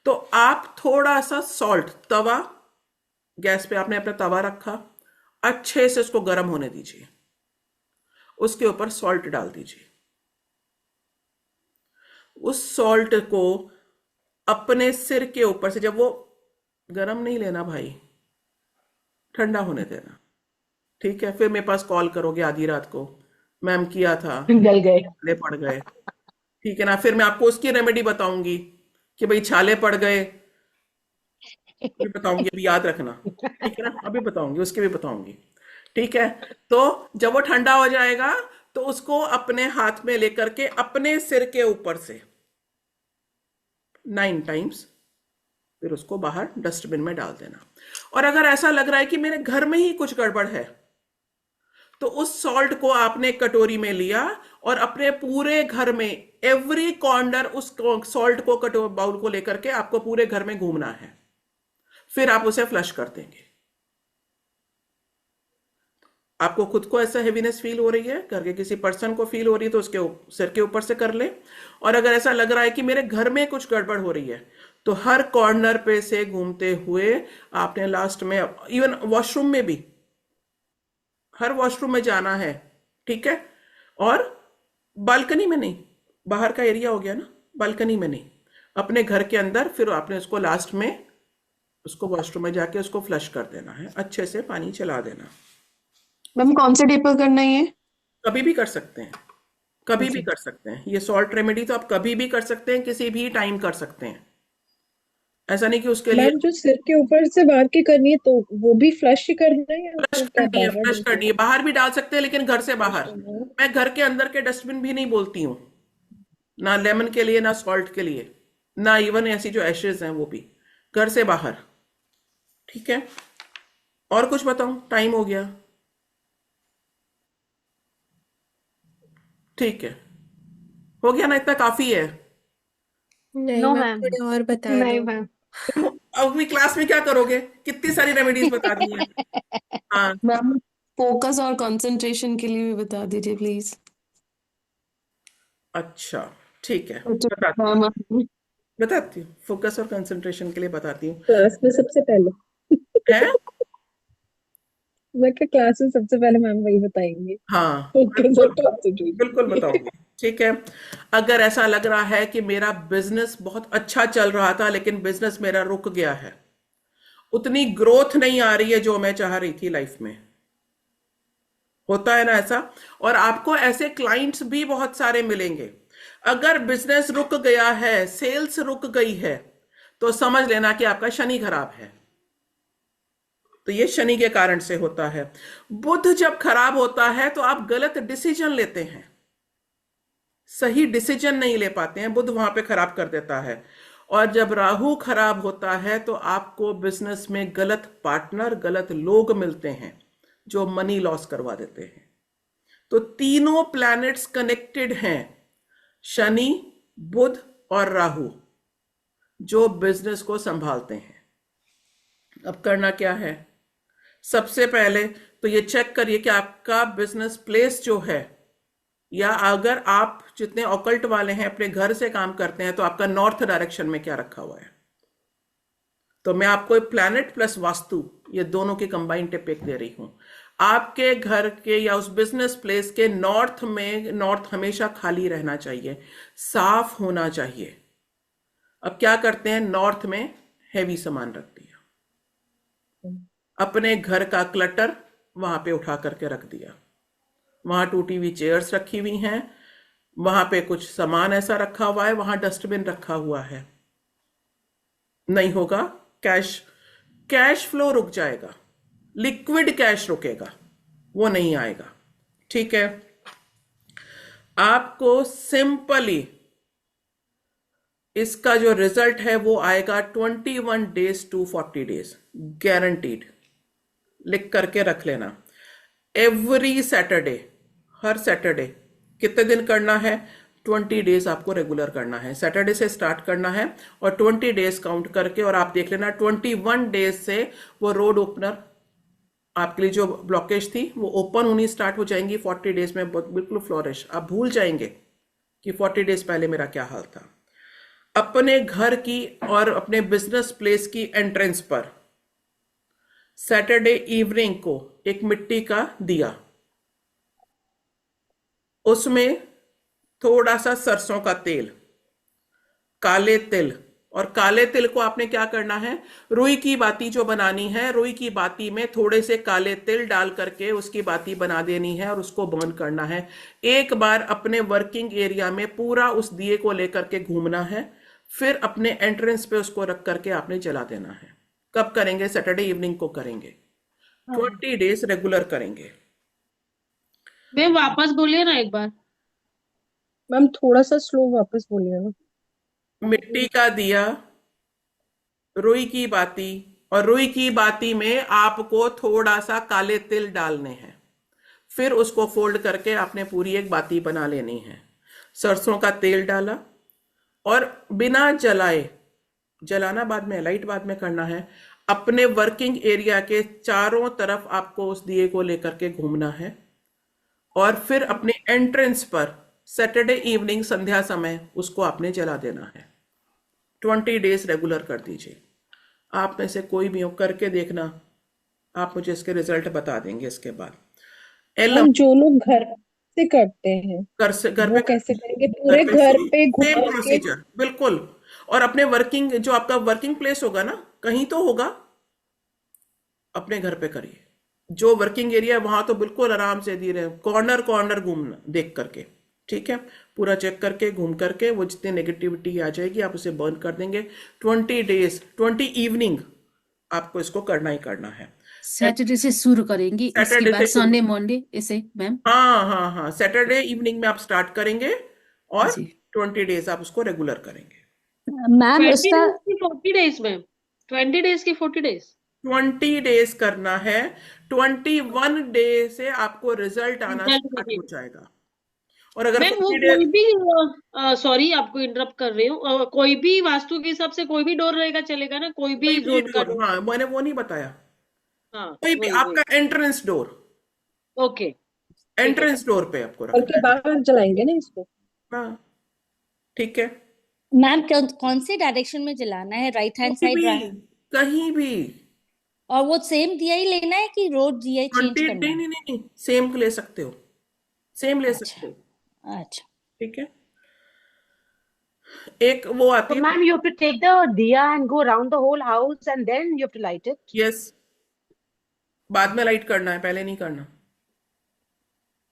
[SPEAKER 1] तो आप थोड़ा सा सॉल्ट, तवा गैस पे आपने अपना तवा रखा, अच्छे से उसको गर्म होने दीजिए, उसके ऊपर सॉल्ट डाल दीजिए। उस सॉल्ट को अपने सिर के ऊपर से, जब वो गर्म नहीं लेना भाई, ठंडा होने देना, ठीक है। फिर मेरे पास कॉल करोगे आधी रात को, मैम किया था,
[SPEAKER 3] गल गए।
[SPEAKER 1] छाले पड़ गए, ठीक है ना। फिर मैं आपको उसकी रेमेडी बताऊंगी कि भाई छाले पड़ गए, अभी बताऊंगी, अभी याद रखना, ठीक है ना, अभी बताऊंगी, उसकी भी बताऊंगी, ठीक है। तो जब वो ठंडा हो जाएगा तो उसको अपने हाथ में लेकर के अपने सिर के ऊपर से 9 टाइम्स फिर उसको बाहर डस्टबिन में डाल देना। और अगर ऐसा लग रहा है कि मेरे घर में ही कुछ गड़बड़ है, तो उस सॉल्ट को आपने एक कटोरी में लिया और अपने पूरे घर में एवरी कॉर्नर उस सॉल्ट को बाउल को लेकर के आपको पूरे घर में घूमना है, फिर आप उसे फ्लश कर देंगे। आपको खुद को ऐसा हेवीनेस फील हो रही है, घर के किसी पर्सन को फील हो रही है, तो उसके सिर के ऊपर से कर ले। और अगर ऐसा लग रहा है कि मेरे घर में कुछ गड़बड़ हो रही है, तो हर कॉर्नर पे से घूमते हुए आपने लास्ट में, इवन वॉशरूम में भी, हर वॉशरूम में जाना है, ठीक है। और बालकनी में नहीं, बाहर का एरिया हो गया ना, बालकनी में नहीं, अपने घर के अंदर, फिर आपने उसको लास्ट में उसको वॉशरूम में जाके उसको फ्लश कर देना है, अच्छे से पानी चला देना।
[SPEAKER 7] मैम कौन से डे पर करना है ये?
[SPEAKER 1] कभी भी कर सकते हैं, कभी भी
[SPEAKER 7] अच्छा।
[SPEAKER 1] कर सकते हैं। ये सॉल्ट रेमेडी तो आप कभी भी कर सकते हैं, किसी भी टाइम कर सकते हैं, ऐसा नहीं कि उसके लिए
[SPEAKER 4] मैम जो सिर के ऊपर से बाहर की करनी है, तो वो भी फ्लश ही करना है या
[SPEAKER 1] फ्लश
[SPEAKER 4] फिर क्या
[SPEAKER 1] करनी है,
[SPEAKER 4] बाहर
[SPEAKER 1] फ्लश करनी है। बाहर भी डाल सकते हैं लेकिन घर से बाहर।
[SPEAKER 4] डालना है?
[SPEAKER 1] मैं घर के अंदर के डस्टबिन भी नहीं बोलती हूँ, ना लेमन के लिए, ना सॉल्ट के लिए, ना इवन ऐसी जो एशेज हैं वो भी, घर से बाहर, ठीक है। और कुछ बताऊं? टाइम हो गया, ठीक है, हो गया ना, इतना काफी है।
[SPEAKER 2] नहीं
[SPEAKER 3] नो
[SPEAKER 2] मैम,
[SPEAKER 3] मैम।
[SPEAKER 2] थोड़े और बता
[SPEAKER 3] नहीं
[SPEAKER 2] दो।
[SPEAKER 3] मैम।
[SPEAKER 1] अब भी क्लास में क्या करोगे, कितनी सारी रेमेडीज बता दी हैं। हाँ,
[SPEAKER 7] मैम फोकस और कंसंट्रेशन के लिए भी बता दीजिए प्लीज।
[SPEAKER 1] अच्छा, ठीक है,
[SPEAKER 7] अच्छा
[SPEAKER 1] बताती हूँ,
[SPEAKER 7] मैम।
[SPEAKER 1] बताती हूँ, फोकस और कंसंट्रेशन के लिए बताती हूँ।
[SPEAKER 4] क्लास में सबसे पहले
[SPEAKER 1] है,
[SPEAKER 4] मैं क्या, क्लास में सबसे पहले मैम वही बताएंगे।
[SPEAKER 1] हाँ,
[SPEAKER 4] फोकस और कंसंट्रेशन।
[SPEAKER 1] बिल्कुल बताऊंगी, ठीक है। अगर ऐसा लग रहा है कि मेरा बिजनेस बहुत अच्छा चल रहा था लेकिन बिजनेस मेरा रुक गया है, उतनी ग्रोथ नहीं आ रही है जो मैं चाह रही थी लाइफ में, होता है ना ऐसा, और आपको ऐसे क्लाइंट्स भी बहुत सारे मिलेंगे। अगर बिजनेस रुक गया है, सेल्स रुक गई है, तो समझ लेना कि आपका शनि खराब है। तो ये शनि के कारण से होता है। बुध जब खराब होता है तो आप गलत डिसीजन लेते हैं, सही डिसीजन नहीं ले पाते हैं, बुध वहां पे खराब कर देता है। और जब राहु खराब होता है तो आपको बिजनेस में गलत पार्टनर, गलत लोग मिलते हैं जो मनी लॉस करवा देते हैं। तो तीनों प्लैनेट्स कनेक्टेड हैं, शनि, बुध और राहु, जो बिजनेस को संभालते हैं। अब करना क्या है? सबसे पहले तो ये चेक करिए कि आपका बिजनेस प्लेस जो है, या अगर आप जितने ऑकल्ट वाले हैं अपने घर से काम करते हैं तो आपका नॉर्थ डायरेक्शन में क्या रखा हुआ है। तो मैं आपको प्लैनेट प्लस वास्तु ये दोनों की कंबाइंड टिप एक दे रही हूं। आपके घर के या उस बिजनेस प्लेस के नॉर्थ में, नॉर्थ हमेशा खाली रहना चाहिए, साफ होना चाहिए। अब क्या करते हैं, नॉर्थ में हैवी सामान रख दिया, अपने घर का क्लटर वहां पे उठा करके रख दिया, वहां टूटी हुई चेयर्स रखी हुई हैं, वहां पे कुछ सामान ऐसा रखा हुआ है, वहां डस्टबिन रखा हुआ है। नहीं होगा, कैश फ्लो रुक जाएगा, लिक्विड कैश रुकेगा, वो नहीं आएगा। ठीक है, आपको सिंपली इसका जो रिजल्ट है वो आएगा 21 डेज टू 40 डेज, गारंटीड। लिख करके रख लेना। एवरी सैटरडे, हर सैटरडे कितने दिन करना है? 20 डेज आपको रेगुलर करना है। सैटरडे से स्टार्ट करना है और 20 डेज काउंट करके, और आप देख लेना 21 डेज से वो रोड ओपनर आपके लिए जो ब्लॉकेज थी वो ओपन होनी स्टार्ट हो जाएंगी। 40 डेज में बिल्कुल फ्लोरिश, आप भूल जाएंगे कि 40 डेज पहले मेरा क्या हाल था। अपने घर की और अपने बिजनेस प्लेस की एंट्रेंस पर सैटरडे इवनिंग को एक मिट्टी का दिया, उसमें थोड़ा सा सरसों का तेल, काले तिल, और काले तिल को आपने क्या करना है, रुई की बाती जो बनानी है, रुई की बाती में थोड़े से काले तिल डाल करके उसकी बाती बना देनी है और उसको बर्न करना है। एक बार अपने वर्किंग एरिया में पूरा उस दिए को लेकर के घूमना है, फिर अपने एंट्रेंस पे उसको रख करके आपने जला देना है। कब करेंगे? सैटरडे इवनिंग को करेंगे। 20 डेज रेगुलर करेंगे।
[SPEAKER 8] मैम वापस बोलिए ना एक बार।
[SPEAKER 4] मैम थोड़ा सा स्लो वापस बोलिए ना।
[SPEAKER 1] मिट्टी का दिया, रुई की बाती, और रुई की बाती में आपको थोड़ा सा काले तिल डालने हैं, फिर उसको फोल्ड करके आपने पूरी एक बाती बना लेनी है। सरसों का तेल डाला और बिना जलाए, जलाना बाद में, लाइट बाद में करना है, अपने वर्किंग एरिया के चारों तरफ आपको उस दिए को लेकर के घूमना है और फिर अपने एंट्रेंस पर सैटरडे इवनिंग संध्या समय उसको आपने जला देना है। 20 डेज रेगुलर कर दीजिए। आप में से कोई भी हो, करके देखना, आप मुझे इसके रिजल्ट बता देंगे इसके बाद।
[SPEAKER 4] मैम जो लोग घर से करते हैं
[SPEAKER 1] घर
[SPEAKER 4] वो
[SPEAKER 1] पे
[SPEAKER 4] कैसे करेंगे? पूरे घर पे
[SPEAKER 1] सेम
[SPEAKER 4] घुमा के?
[SPEAKER 1] प्रोसीजर, बिल्कुल। और अपने वर्किंग, जो आपका वर्किंग प्लेस होगा ना, कहीं तो होगा, अपने घर पे करिए। जो वर्किंग एरिया है वहां तो बिल्कुल आराम से धीरे, कॉर्नर कॉर्नर घूमना देख करके, ठीक है, पूरा चेक करके घूम करके वो जितनी नेगेटिविटी आ जाएगी आप उसे बर्न कर देंगे। 20 डेज, 20 इवनिंग आपको इसको करना ही करना है।
[SPEAKER 5] सैटरडे से शुरू करेंगे, इसके
[SPEAKER 1] सैटरडे
[SPEAKER 5] बाद
[SPEAKER 1] से शुरू।
[SPEAKER 5] संडे मंडे ऐसे मैम।
[SPEAKER 1] हाँ, सैटरडे इवनिंग में आप स्टार्ट करेंगे और
[SPEAKER 5] जी
[SPEAKER 1] 20 डेज आप उसको रेगुलर करेंगे।
[SPEAKER 9] मैम
[SPEAKER 8] 20
[SPEAKER 9] उसका
[SPEAKER 8] डेज की 40 डेज में, 20 डेज की 40 डेज
[SPEAKER 1] 20 डेज करना है। 21 डे से आपको रिजल्ट आना
[SPEAKER 8] रिजल्ट
[SPEAKER 1] स्टार्ट हो
[SPEAKER 8] दिखेगा।
[SPEAKER 1] जाएगा। और अगर
[SPEAKER 8] मैम वो
[SPEAKER 1] 40
[SPEAKER 8] कोई
[SPEAKER 1] डेज,
[SPEAKER 8] भी सॉरी आपको इंटरप्ट कर रही हूँ, कोई भी वास्तु के हिसाब से कोई भी डोर रहेगा चलेगा ना, कोई भी
[SPEAKER 1] कोई भी
[SPEAKER 8] जोन का
[SPEAKER 1] डोर,
[SPEAKER 8] डोर?
[SPEAKER 1] हाँ मैंने वो नहीं बताया,
[SPEAKER 8] हाँ
[SPEAKER 1] कोई भी
[SPEAKER 8] वही
[SPEAKER 1] आपका एंट्रेंस डोर,
[SPEAKER 8] ओके ठीक है।
[SPEAKER 1] एंट्रेंस डोर पे आपको
[SPEAKER 4] घर
[SPEAKER 1] रखना
[SPEAKER 4] के बाहर जलाएंगे ना इसको?
[SPEAKER 1] है। हाँ, ठीक है।
[SPEAKER 9] मैम कौन से डायरेक्शन में जलाना है? राइट हैंड
[SPEAKER 1] कहीं
[SPEAKER 9] साइड?
[SPEAKER 1] भी, कहीं भी।
[SPEAKER 9] और वो सेम दिया ही लेना है कि रोज दिया चेंज
[SPEAKER 1] 20,
[SPEAKER 9] करना है?
[SPEAKER 1] नहीं, सेम ले सकते हो, सेम ले सकते
[SPEAKER 9] अच्छा
[SPEAKER 1] हो,
[SPEAKER 9] अच्छा।
[SPEAKER 1] ठीक है। एक वो आती
[SPEAKER 3] So,
[SPEAKER 1] है,
[SPEAKER 3] ma'am, you have to take the diya and go around the whole house and then you have to light it.
[SPEAKER 1] Yes, बाद में लाइट करना है, पहले नहीं करना,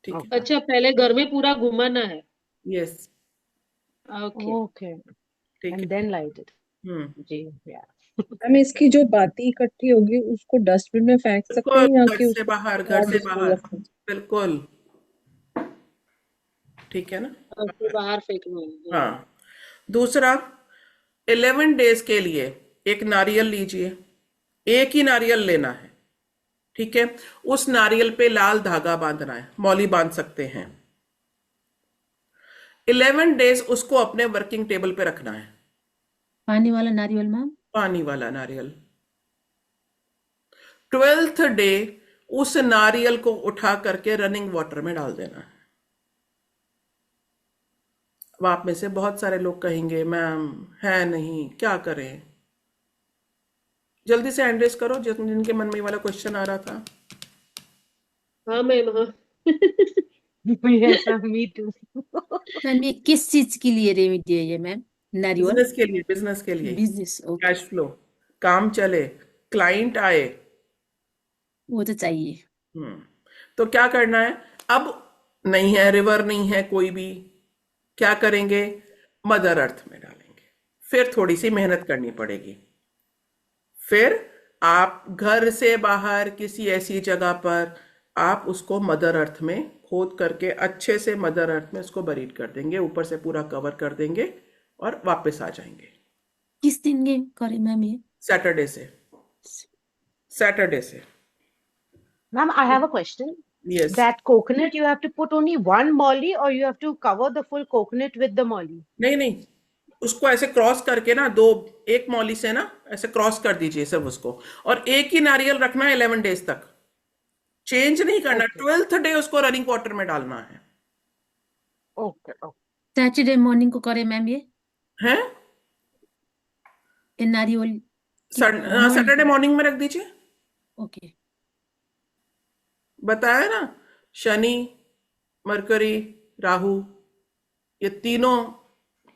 [SPEAKER 1] ठीक है।
[SPEAKER 3] Okay.
[SPEAKER 8] अच्छा पहले घर में पूरा घुमाना है?
[SPEAKER 1] Yes,
[SPEAKER 8] okay
[SPEAKER 3] Okay.
[SPEAKER 1] ठीक है।
[SPEAKER 3] And then light it.
[SPEAKER 1] Hmm,
[SPEAKER 3] Yeah.
[SPEAKER 4] Ma'am इसकी जो बाती इकट्ठी होगी उसको डस्टबिन में फेंक सकते हैं या
[SPEAKER 1] बिल्कुल,
[SPEAKER 4] कि
[SPEAKER 1] घर से
[SPEAKER 4] उसको
[SPEAKER 1] बाहर, घर
[SPEAKER 4] नॉट
[SPEAKER 1] से
[SPEAKER 4] डिस्पोज
[SPEAKER 1] बाहर,
[SPEAKER 4] ऑफ?
[SPEAKER 1] बिल्कुल, ठीक है ना।
[SPEAKER 8] घर से बाहर फेंकना है।
[SPEAKER 1] हाँ, दूसरा, 11 डेज के लिए एक नारियल लीजिए, एक ही नारियल लेना है, ठीक है। उस नारियल पे लाल धागा बांधना है, मौली बांध सकते हैं। 11 डेज उसको अपने वर्किंग टेबल पे रखना है,
[SPEAKER 5] पानी वाला नारियल मैम।
[SPEAKER 1] पानी वाला नारियल। 12th डे उस नारियल को उठा करके रनिंग वाटर में डाल देना है। अब आप में से बहुत सारे लोग कहेंगे मैम है नहीं, क्या करें? जल्दी से हैंड रेज करो जिनके मन में ये वाला क्वेश्चन आ रहा था।
[SPEAKER 8] हाँ मैम, हाँ।
[SPEAKER 3] Yes, me too.
[SPEAKER 5] मैम ये किस चीज के लिए रेमेडी है ये मैम? नारियल
[SPEAKER 1] बिजनेस के लिए, बिजनेस के लिए,
[SPEAKER 5] बिजनेस। ओके,
[SPEAKER 1] कैश फ्लो, काम चले, क्लाइंट आए।
[SPEAKER 5] वो तो चाहिए।
[SPEAKER 1] तो क्या करना है? अब नहीं है, रिवर नहीं है कोई भी, क्या करेंगे? मदर अर्थ में डालेंगे। फिर थोड़ी सी मेहनत करनी पड़ेगी। फिर आप घर से बाहर किसी ऐसी जगह पर आप उसको मदर अर्थ में खोद करके अच्छे से मदर अर्थ में उसको बरीड कर देंगे, ऊपर से पूरा कवर कर देंगे और वापस आ जाएंगे।
[SPEAKER 5] किस दिन ये करें मैम ये?
[SPEAKER 1] सैटरडे से, सैटरडे से।
[SPEAKER 3] Ma'am, I have a question.
[SPEAKER 1] Yes,
[SPEAKER 3] That coconut, you have to put only one molly, or you have to cover the full coconut with the molly?
[SPEAKER 1] नहीं नहीं, उसको ऐसे क्रॉस करके ना, दो एक मौली से ना ऐसे क्रॉस कर दीजिए सब उसको, और एक ही नारियल रखना है 11 डेज तक, चेंज नहीं करना। 12th डे उसको रनिंग वाटर में डालना है।
[SPEAKER 3] Okay, okay.
[SPEAKER 5] सैटरडे मॉर्निंग को करें मैम ये
[SPEAKER 1] हैं?
[SPEAKER 5] नारियल?
[SPEAKER 1] सैटरडे मॉर्निंग में रख दीजिए।
[SPEAKER 5] ओके,
[SPEAKER 1] बताया ना, शनि, मरकरी, राहु, ये तीनों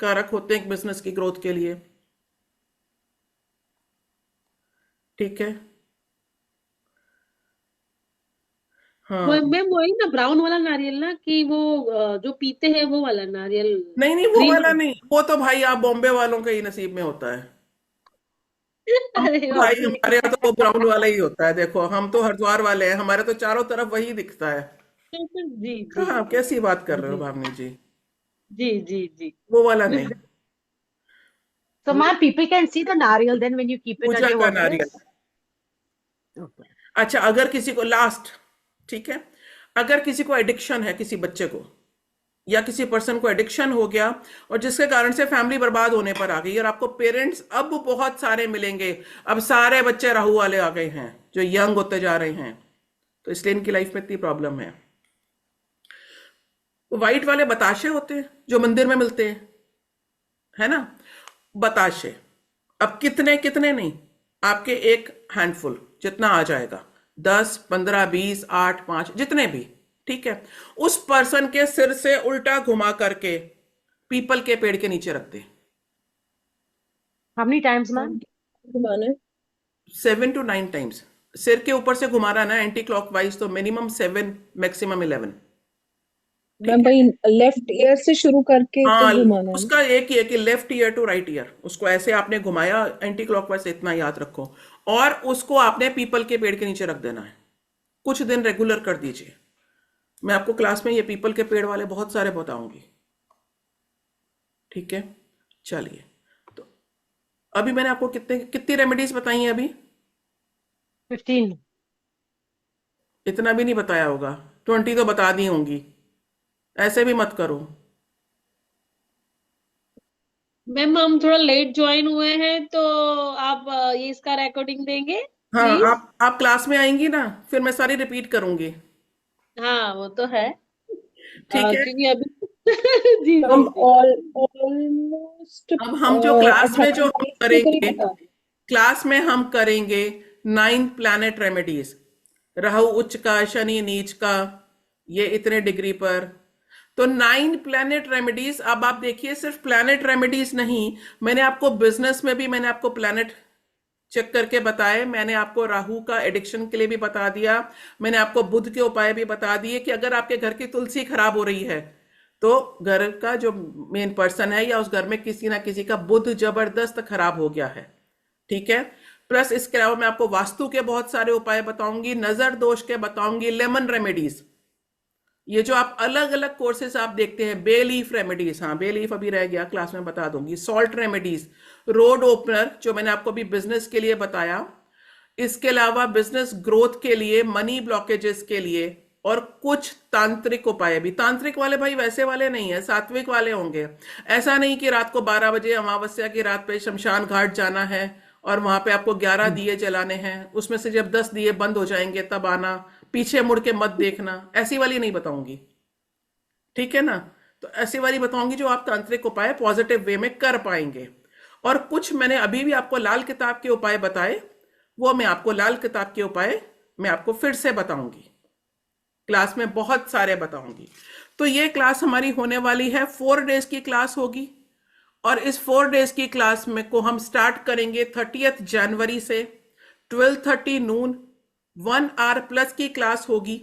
[SPEAKER 1] कारक होते हैं बिजनेस की ग्रोथ के लिए, ठीक है। हाँ,
[SPEAKER 8] मैम वही ना ब्राउन वाला नारियल ना, कि वो जो पीते हैं वो वाला नारियल?
[SPEAKER 1] नहीं नहीं, वो
[SPEAKER 8] ग्रीन
[SPEAKER 1] वाला नहीं, वो तो भाई आप बॉम्बे वालों के ही नसीब में होता है।
[SPEAKER 8] अरे
[SPEAKER 1] भाई
[SPEAKER 8] बाप रे।
[SPEAKER 1] हमारे यहाँ तो वो ब्राउन वाला ही होता है। देखो हम तो हरिद्वार वाले हैं, हमारे तो चारों तरफ वही दिखता है।
[SPEAKER 8] जी जी
[SPEAKER 1] कहाँ, कैसी बात कर रहे हो
[SPEAKER 8] जी
[SPEAKER 1] भावनी जी?
[SPEAKER 8] जी जी जी।
[SPEAKER 1] वो वाला नहीं,
[SPEAKER 3] So, ma'am, people can see the nariyal then when you keep it at
[SPEAKER 1] Puja
[SPEAKER 3] your
[SPEAKER 1] का
[SPEAKER 3] workplace?
[SPEAKER 1] नारियल।
[SPEAKER 3] Okay.
[SPEAKER 1] अच्छा, अगर किसी को लास्ट, ठीक है, अगर किसी को एडिक्शन है, किसी बच्चे को या किसी पर्सन को एडिक्शन हो गया और जिसके कारण से फैमिली बर्बाद होने पर आ गई, और आपको पेरेंट्स अब बहुत सारे मिलेंगे, अब सारे बच्चे राहु वाले आ गए हैं जो यंग होते जा रहे हैं, तो इसलिए इनकी लाइफ में इतनी प्रॉब्लम है। व्हाइट वाले बताशे होते हैं जो मंदिर में मिलते हैं, है ना, बताशे। अब कितने कितने नहीं, आपके एक हैंडफुल जितना आ जाएगा, 10, 15, 20, 8, 5, जितने भी, ठीक है, उस पर्सन के सिर से उल्टा घुमा करके पीपल के पेड़ के नीचे रख दे।
[SPEAKER 3] How many times, ma'am?
[SPEAKER 4] घुमाना है
[SPEAKER 1] 7 to 9 टाइम्स सिर के ऊपर से घुमा रहा ना एंटी क्लॉकवाइज, तो मिनिमम 7, मैक्सिमम 11।
[SPEAKER 4] मैम भाई लेफ्ट ईयर से शुरू करके तो
[SPEAKER 1] हाँ,
[SPEAKER 4] घुमाना है ना?
[SPEAKER 1] उसका एक ही है कि left ear to right ear, उसको ऐसे आपने घुमाया एंटी क्लॉकवाइज से, इतना याद रखो, और उसको आपने पीपल के पेड़ के नीचे रख देना है। कुछ दिन रेगुलर कर दीजिए, मैं आपको क्लास में ये पीपल के पेड़ वाले बहुत सारे बताऊंगी, ठीक है। चलिए, तो अभी मैंने आपको कितनी रेमेडीज बताई हैं अभी?
[SPEAKER 3] 15.
[SPEAKER 1] इतना भी नहीं बताया होगा, 20 तो बता दी होंगी, ऐसे भी मत करो।
[SPEAKER 8] मैम हम थोड़ा लेट ज्वाइन हुए हैं, तो आप ये इसका रिकॉर्डिंग देंगे
[SPEAKER 1] हाँ,
[SPEAKER 8] प्लीज?
[SPEAKER 1] आप क्लास में आएंगी ना, फिर मैं सारी रिपीट करूंगी,
[SPEAKER 8] हाँ वो तो है,
[SPEAKER 1] ठीक है।
[SPEAKER 8] क्योंकि अभी जी
[SPEAKER 4] हम
[SPEAKER 8] जी जी।
[SPEAKER 4] ऑलमोस्ट
[SPEAKER 1] अब हम जो क्लास में जो हम
[SPEAKER 4] 38 के
[SPEAKER 1] करेंगे,
[SPEAKER 4] करीब बता
[SPEAKER 1] क्लास में हम करेंगे 9 प्लैनेट रेमेडीज, राहु उच्च का, शनि नीच का, ये इतने डिग्री पर, तो 9 प्लैनेट रेमेडीज। अब आप देखिए, सिर्फ प्लैनेट रेमेडीज नहीं, मैंने आपको बिजनेस में भी मैंने आपको प्लैनेट चेक करके बताए, मैंने आपको राहु का एडिक्शन के लिए भी बता दिया, मैंने आपको बुध के उपाय भी बता दिए कि अगर आपके घर की तुलसी खराब हो रही है तो घर का जो मेन पर्सन है या उस घर में किसी ना किसी का बुध जबरदस्त खराब हो गया है, ठीक है। प्लस इसके अलावा मैं आपको वास्तु के बहुत सारे उपाय बताऊंगी, नजर दोष के बताऊंगी, लेमन रेमेडीज, ये जो आप अलग अलग कोर्सेज आप देखते हैं, बे लीफ रेमेडीज, हाँ बे लीफ अभी रह गया, क्लास में बता दूंगी, सॉल्ट रेमेडीज, रोड ओपनर जो मैंने आपको अभी बिजनेस के लिए बताया, इसके अलावा बिजनेस ग्रोथ के लिए, मनी ब्लॉकेजेस के लिए, और कुछ तांत्रिक उपाय भी। तांत्रिक वाले भाई वैसे वाले नहीं है, सात्विक वाले होंगे। ऐसा नहीं कि रात को 12 बजे अमावस्या की रात पे शमशान घाट जाना है और वहां पे आपको 11 दिए जलाने हैं, उसमें से जब 10 दिए बंद हो जाएंगे तब आना, पीछे मुड़ के मत देखना, ऐसी वाली नहीं बताऊंगी, ठीक है ना। तो ऐसी वाली बताऊंगी जो आप तांत्रिक उपाय पॉजिटिव वे में कर पाएंगे। और कुछ मैंने अभी भी आपको लाल किताब के उपाय बताए, वो मैं आपको लाल किताब के उपाय मैं आपको फिर से बताऊंगी, क्लास में बहुत सारे बताऊंगी। तो ये क्लास हमारी होने वाली है, 4 डेज की क्लास होगी। और इस 4 डेज की क्लास में को हम स्टार्ट करेंगे 30 जनवरी से 12:30 नून, 1 आवर प्लस की क्लास होगी।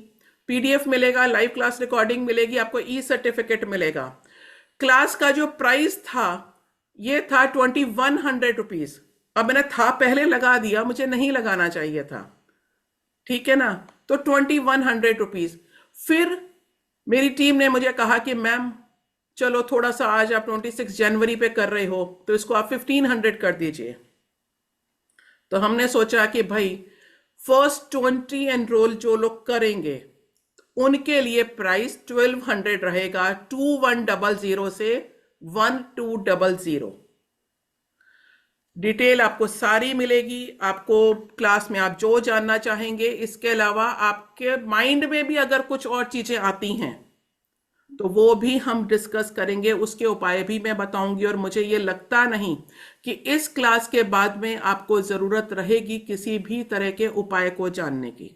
[SPEAKER 1] पीडीएफ मिलेगा, लाइव क्लास रिकॉर्डिंग मिलेगी, आपको ई सर्टिफिकेट मिलेगा। क्लास का जो प्राइस था ये था 2100 रुपीज। अब मैंने था पहले लगा दिया, मुझे नहीं लगाना चाहिए था, ठीक है ना। तो 2100 रुपीज। फिर मेरी टीम ने मुझे कहा कि मैम चलो थोड़ा सा, आज आप 26 जनवरी पे कर रहे हो तो इसको आप 1500 कर दीजिए। तो हमने सोचा कि भाई फर्स्ट 20 एनरोल जो लोग करेंगे उनके लिए प्राइस 1200 रहेगा, 2100 से 1200। डिटेल आपको सारी मिलेगी, आपको क्लास में आप जो जानना चाहेंगे। इसके अलावा आपके माइंड में भी अगर कुछ और चीजें आती हैं तो वो भी हम डिस्कस करेंगे, उसके उपाय भी मैं बताऊंगी। और मुझे ये लगता नहीं कि इस क्लास के बाद में आपको जरूरत रहेगी किसी भी तरह के उपाय को जानने की।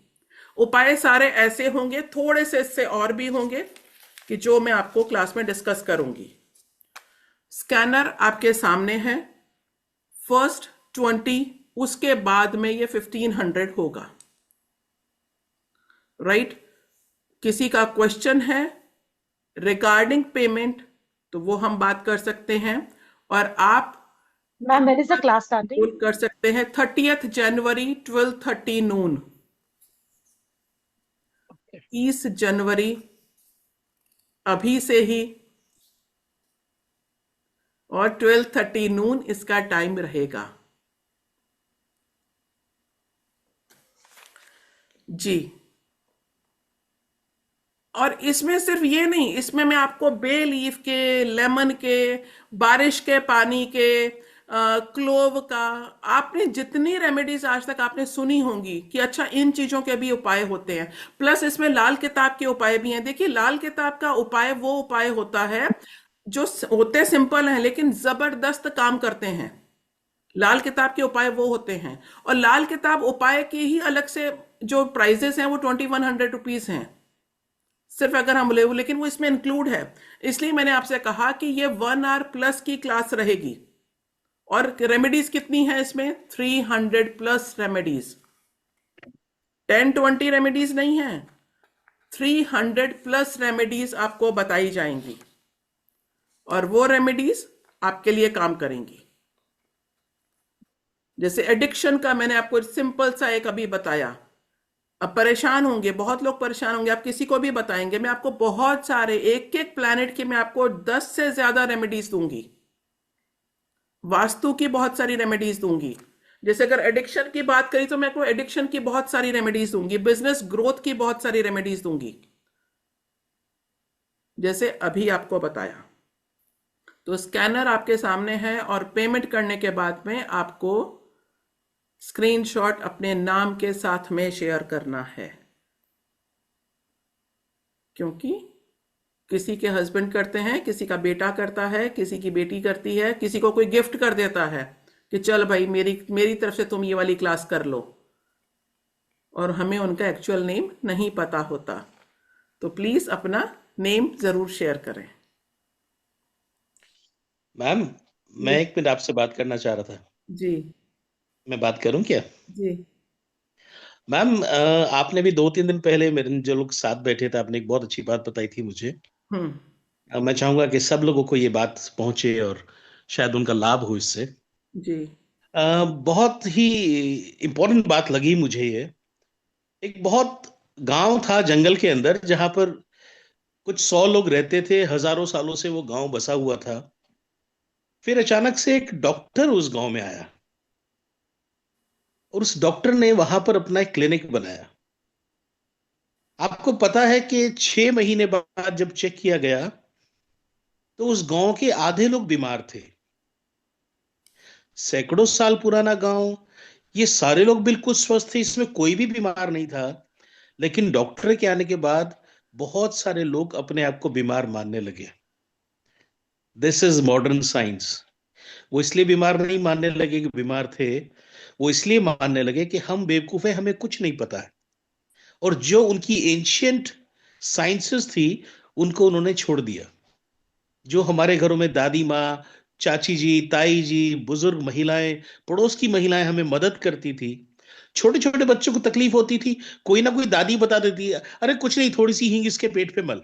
[SPEAKER 1] उपाय सारे ऐसे होंगे, थोड़े से इससे और भी होंगे कि जो मैं आपको क्लास में डिस्कस करूंगी। स्कैनर आपके सामने है, फर्स्ट 20, उसके बाद में ये 1500 होगा, राइट। किसी का क्वेश्चन है रिगार्डिंग पेमेंट तो वो हम बात कर सकते हैं। और आप
[SPEAKER 3] Ma'am, when is the class starting?
[SPEAKER 1] बोल कर सकते हैं 30 जनवरी 12:30 नून, 30 जनवरी अभी से ही, और 12:30 नून इसका टाइम रहेगा जी। और इसमें सिर्फ ये नहीं, इसमें मैं आपको बे लीफ के, लेमन के, बारिश के पानी के, क्लोव का, आपने जितनी रेमेडीज आज तक आपने सुनी होंगी कि अच्छा इन चीजों के भी उपाय होते हैं, प्लस इसमें लाल किताब के उपाय भी हैं। देखिए लाल किताब का उपाय वो उपाय होता है जो होते सिंपल हैं लेकिन जबरदस्त काम करते हैं। लाल किताब के उपाय वो होते हैं। और लाल किताब उपाय के ही अलग से जो प्राइजेस हैं वो 2100 रुपीज हैं सिर्फ अगर हम ले, लेकिन वो इसमें इंक्लूड है। इसलिए मैंने आपसे कहा कि ये 1 आवर प्लस की क्लास रहेगी। और रेमेडीज कितनी है इसमें? 300 प्लस रेमेडीज, 10-20 रेमेडीज नहीं है, 300 प्लस रेमेडीज आपको बताई जाएंगी और वो रेमेडीज आपके लिए काम करेंगी। जैसे एडिक्शन का मैंने आपको सिंपल सा एक अभी बताया। अब परेशान होंगे, बहुत लोग परेशान होंगे, आप किसी को भी बताएंगे, मैं आपको बहुत सारे एक एक प्लैनेट के मैं आपको 10 से ज्यादा रेमेडीज दूंगी। वास्तु की बहुत सारी रेमेडीज दूंगी। जैसे अगर एडिक्शन की बात करी तो मैं आपको एडिक्शन की बहुत सारी रेमेडीज दूंगी, बिजनेस ग्रोथ की बहुत सारी रेमेडीज दूंगी जैसे अभी आपको बताया। तो स्कैनर आपके सामने है और पेमेंट करने के बाद में आपको स्क्रीनशॉट अपने नाम के साथ में शेयर करना है, क्योंकि किसी के हस्बैंड करते हैं, किसी का बेटा करता है, किसी की बेटी करती है, किसी को कोई गिफ्ट कर देता है कि चल भाई मेरी तरफ से तुम ये वाली क्लास कर लो, और हमें उनका एक्चुअल नेम नहीं पता होता। तो प्लीज अपना नेम जरूर शेयर करें।
[SPEAKER 10] मैम, मैं 1 मिनट आपसे बात करना चाह रहा था।
[SPEAKER 1] जी
[SPEAKER 10] मैं बात करूं क्या?
[SPEAKER 1] जी
[SPEAKER 10] मैम, आपने भी 2-3 दिन पहले मेरे जो लोग साथ बैठे थे, आपने एक बहुत अच्छी बात बताई थी मुझे। मैं चाहूंगा कि सब लोगों को ये बात पहुंचे और शायद उनका लाभ हो इससे।
[SPEAKER 1] जी
[SPEAKER 10] बहुत ही इम्पोर्टेंट बात लगी मुझे ये। एक बहुत गांव था जंगल के अंदर, जहां पर कुछ 100 लोग रहते थे, हजारों सालों से वो गांव बसा हुआ था। फिर अचानक से एक डॉक्टर उस गांव में आया और उस डॉक्टर ने वहां पर अपना एक क्लिनिक बनाया। आपको पता है कि 6 महीने बाद जब चेक किया गया तो उस गांव के आधे लोग बीमार थे। सैकड़ों साल पुराना गांव, ये सारे लोग बिल्कुल स्वस्थ थे, इसमें कोई भी बीमार नहीं था। लेकिन डॉक्टर के आने के बाद बहुत सारे लोग अपने आप को बीमार मानने लगे। This is modern science. वो इसलिए बीमार नहीं मानने लगे कि बीमार थे, वो इसलिए मानने लगे कि हम बेवकूफ हैं, हमें कुछ नहीं पता है। और जो उनकी एंशियंट साइंसेस थी उनको उन्होंने छोड़ दिया। जो हमारे घरों में दादी माँ, चाची जी, ताई जी, बुजुर्ग महिलाएं, पड़ोस की महिलाएं हमें मदद करती थी। छोटे छोटे बच्चों को तकलीफ होती थी, कोई ना कोई दादी बता देती है, अरे कुछ नहीं, थोड़ी सी हींग इसके पेट पे मल,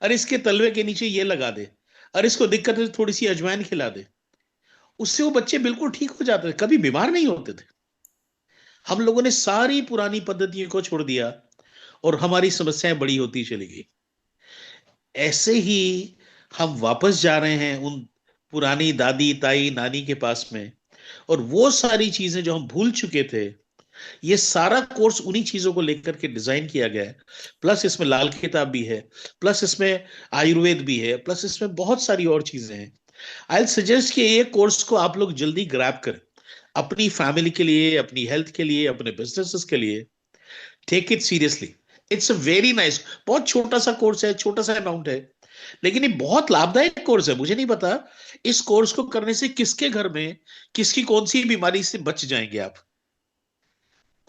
[SPEAKER 10] अरे इसके तलवे के नीचे ये लगा दे, अरे इसको दिक्कत है तो थोड़ी सी अजवाइन खिला दे। उससे वो बच्चे बिल्कुल ठीक हो जाते थे, कभी बीमार नहीं होते थे। हम लोगों ने सारी पुरानी पद्धतियों को छोड़ दिया और हमारी समस्याएं बड़ी होती चली गई। ऐसे ही हम वापस जा रहे हैं उन पुरानी दादी, ताई, नानी के पास में, और वो सारी चीजें जो हम भूल चुके थे, ये सारा कोर्स उन्हीं चीजों को लेकर के डिजाइन किया गया है। प्लस इसमें लाल किताब भी है, प्लस इसमें आयुर्वेद भी है, प्लस इसमें बहुत सारी और चीजें हैं। आई सजेस्ट कि ये कोर्स को आप लोग जल्दी ग्रैब करें, अपनी फैमिली के लिए, अपनी हेल्थ के लिए, अपने बिजनेसेस के लिए। Take it seriously, it's a very nice. बहुत छोटा सा कोर्स है, छोटा सा अमाउंट है, लेकिन ये बहुत लाभदायक कोर्स है। मुझे नहीं पता इस कोर्स को करने से किसके घर में किसकी कौन सी बीमारी से बच जाएंगे आप,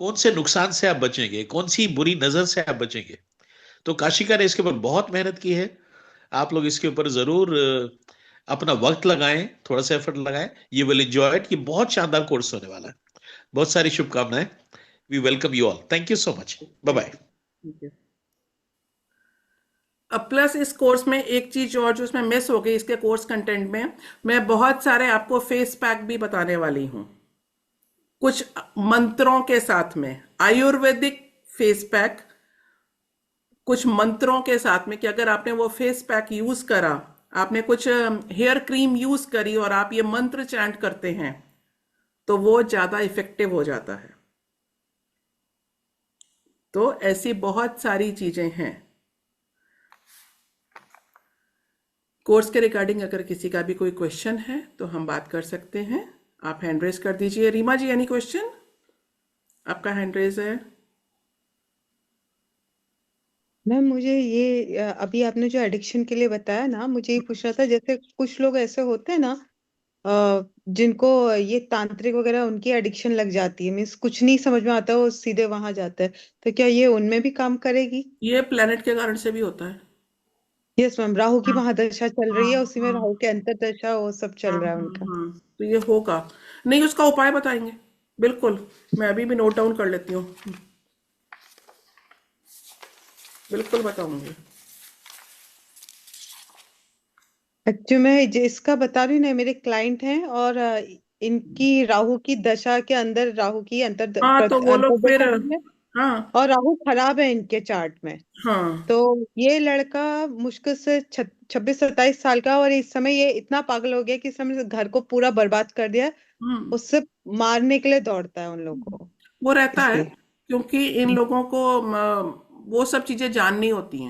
[SPEAKER 10] कौन से नुकसान से आप बचेंगे, कौन सी बुरी नजर से आप बचेंगे। तो काशिका ने इसके ऊपर बहुत मेहनत की है। आप लोग इसके ऊपर जरूर अपना वक्त लगाएं, थोड़ा सा एफर्ट लगाएं, यू विल एंजॉय इट। ये बहुत शानदार कोर्स होने वाला है। बहुत सारी शुभकामनाएं। We welcome you all. Thank you so much. Bye bye.
[SPEAKER 1] अब प्लस इस कोर्स में एक चीज और जो इसमें मिस हो गई इसके कोर्स कंटेंट में, मैं बहुत सारे आपको फेस पैक भी बताने वाली हूँ, कुछ मंत्रों के साथ में, आयुर्वेदिक फेस पैक, कुछ मंत्रों के साथ में, कि अगर आपने वो फेस पैक यूज करा, आपने कुछ हेयर क्रीम यूज करी और आप ये मंत्र चैंट करते हैं तो वो ज्यादा इफेक्टिव हो जाता है। तो ऐसी बहुत सारी चीजें हैं। कोर्स के रिगार्डिंग अगर किसी का भी कोई क्वेश्चन है तो हम बात कर सकते हैं। आप हैंड रेज कर दीजिए। रीमा जी, एनी क्वेश्चन? आपका हैंड रेज है।
[SPEAKER 11] मैम मुझे ये अभी आपने जो एडिक्शन के लिए बताया ना, मुझे ये पूछना था, जैसे कुछ लोग ऐसे होते हैं ना जिनको ये तांत्रिक वगैरह उनकी एडिक्शन लग जाती है, मीन्स कुछ नहीं समझ में आता, वो सीधे वहां जाता है, तो क्या ये उनमें भी काम करेगी?
[SPEAKER 1] ये प्लेनेट के कारण से भी होता है।
[SPEAKER 11] यस मैम, राहु की महादशा चल रही है,
[SPEAKER 1] हाँ
[SPEAKER 11] उसी में
[SPEAKER 1] हाँ
[SPEAKER 11] राहु के अंतर्दशा वो सब चल
[SPEAKER 1] हाँ
[SPEAKER 11] रहा है
[SPEAKER 1] हाँ
[SPEAKER 11] उनका।
[SPEAKER 1] हाँ, तो ये होगा। नहीं, उसका उपाय बताएंगे, बिल्कुल। मैं अभी भी नोट डाउन कर लेती हूँ, बिल्कुल बताऊंगी।
[SPEAKER 11] एक्चुअली मैं जिसका बता रही हूँ ना, मेरे क्लाइंट हैं और इनकी राहु की दशा के अंदर राहु की
[SPEAKER 1] हाँ, तो वो लोग फिर,
[SPEAKER 11] अंतर्दशा है
[SPEAKER 1] हाँ
[SPEAKER 11] और राहु खराब है इनके चार्ट में।
[SPEAKER 1] हाँ,
[SPEAKER 11] तो ये लड़का मुश्किल से 26-27 साल का, और इस समय ये इतना पागल हो गया कि इस समय घर को पूरा बर्बाद कर दिया, उससे मारने के लिए दौड़ता है उन लोगों को।
[SPEAKER 1] वो रहता है,
[SPEAKER 11] इसलिए
[SPEAKER 1] क्योंकि इन लोगों को वो सब चीजें जाननी होती हैं।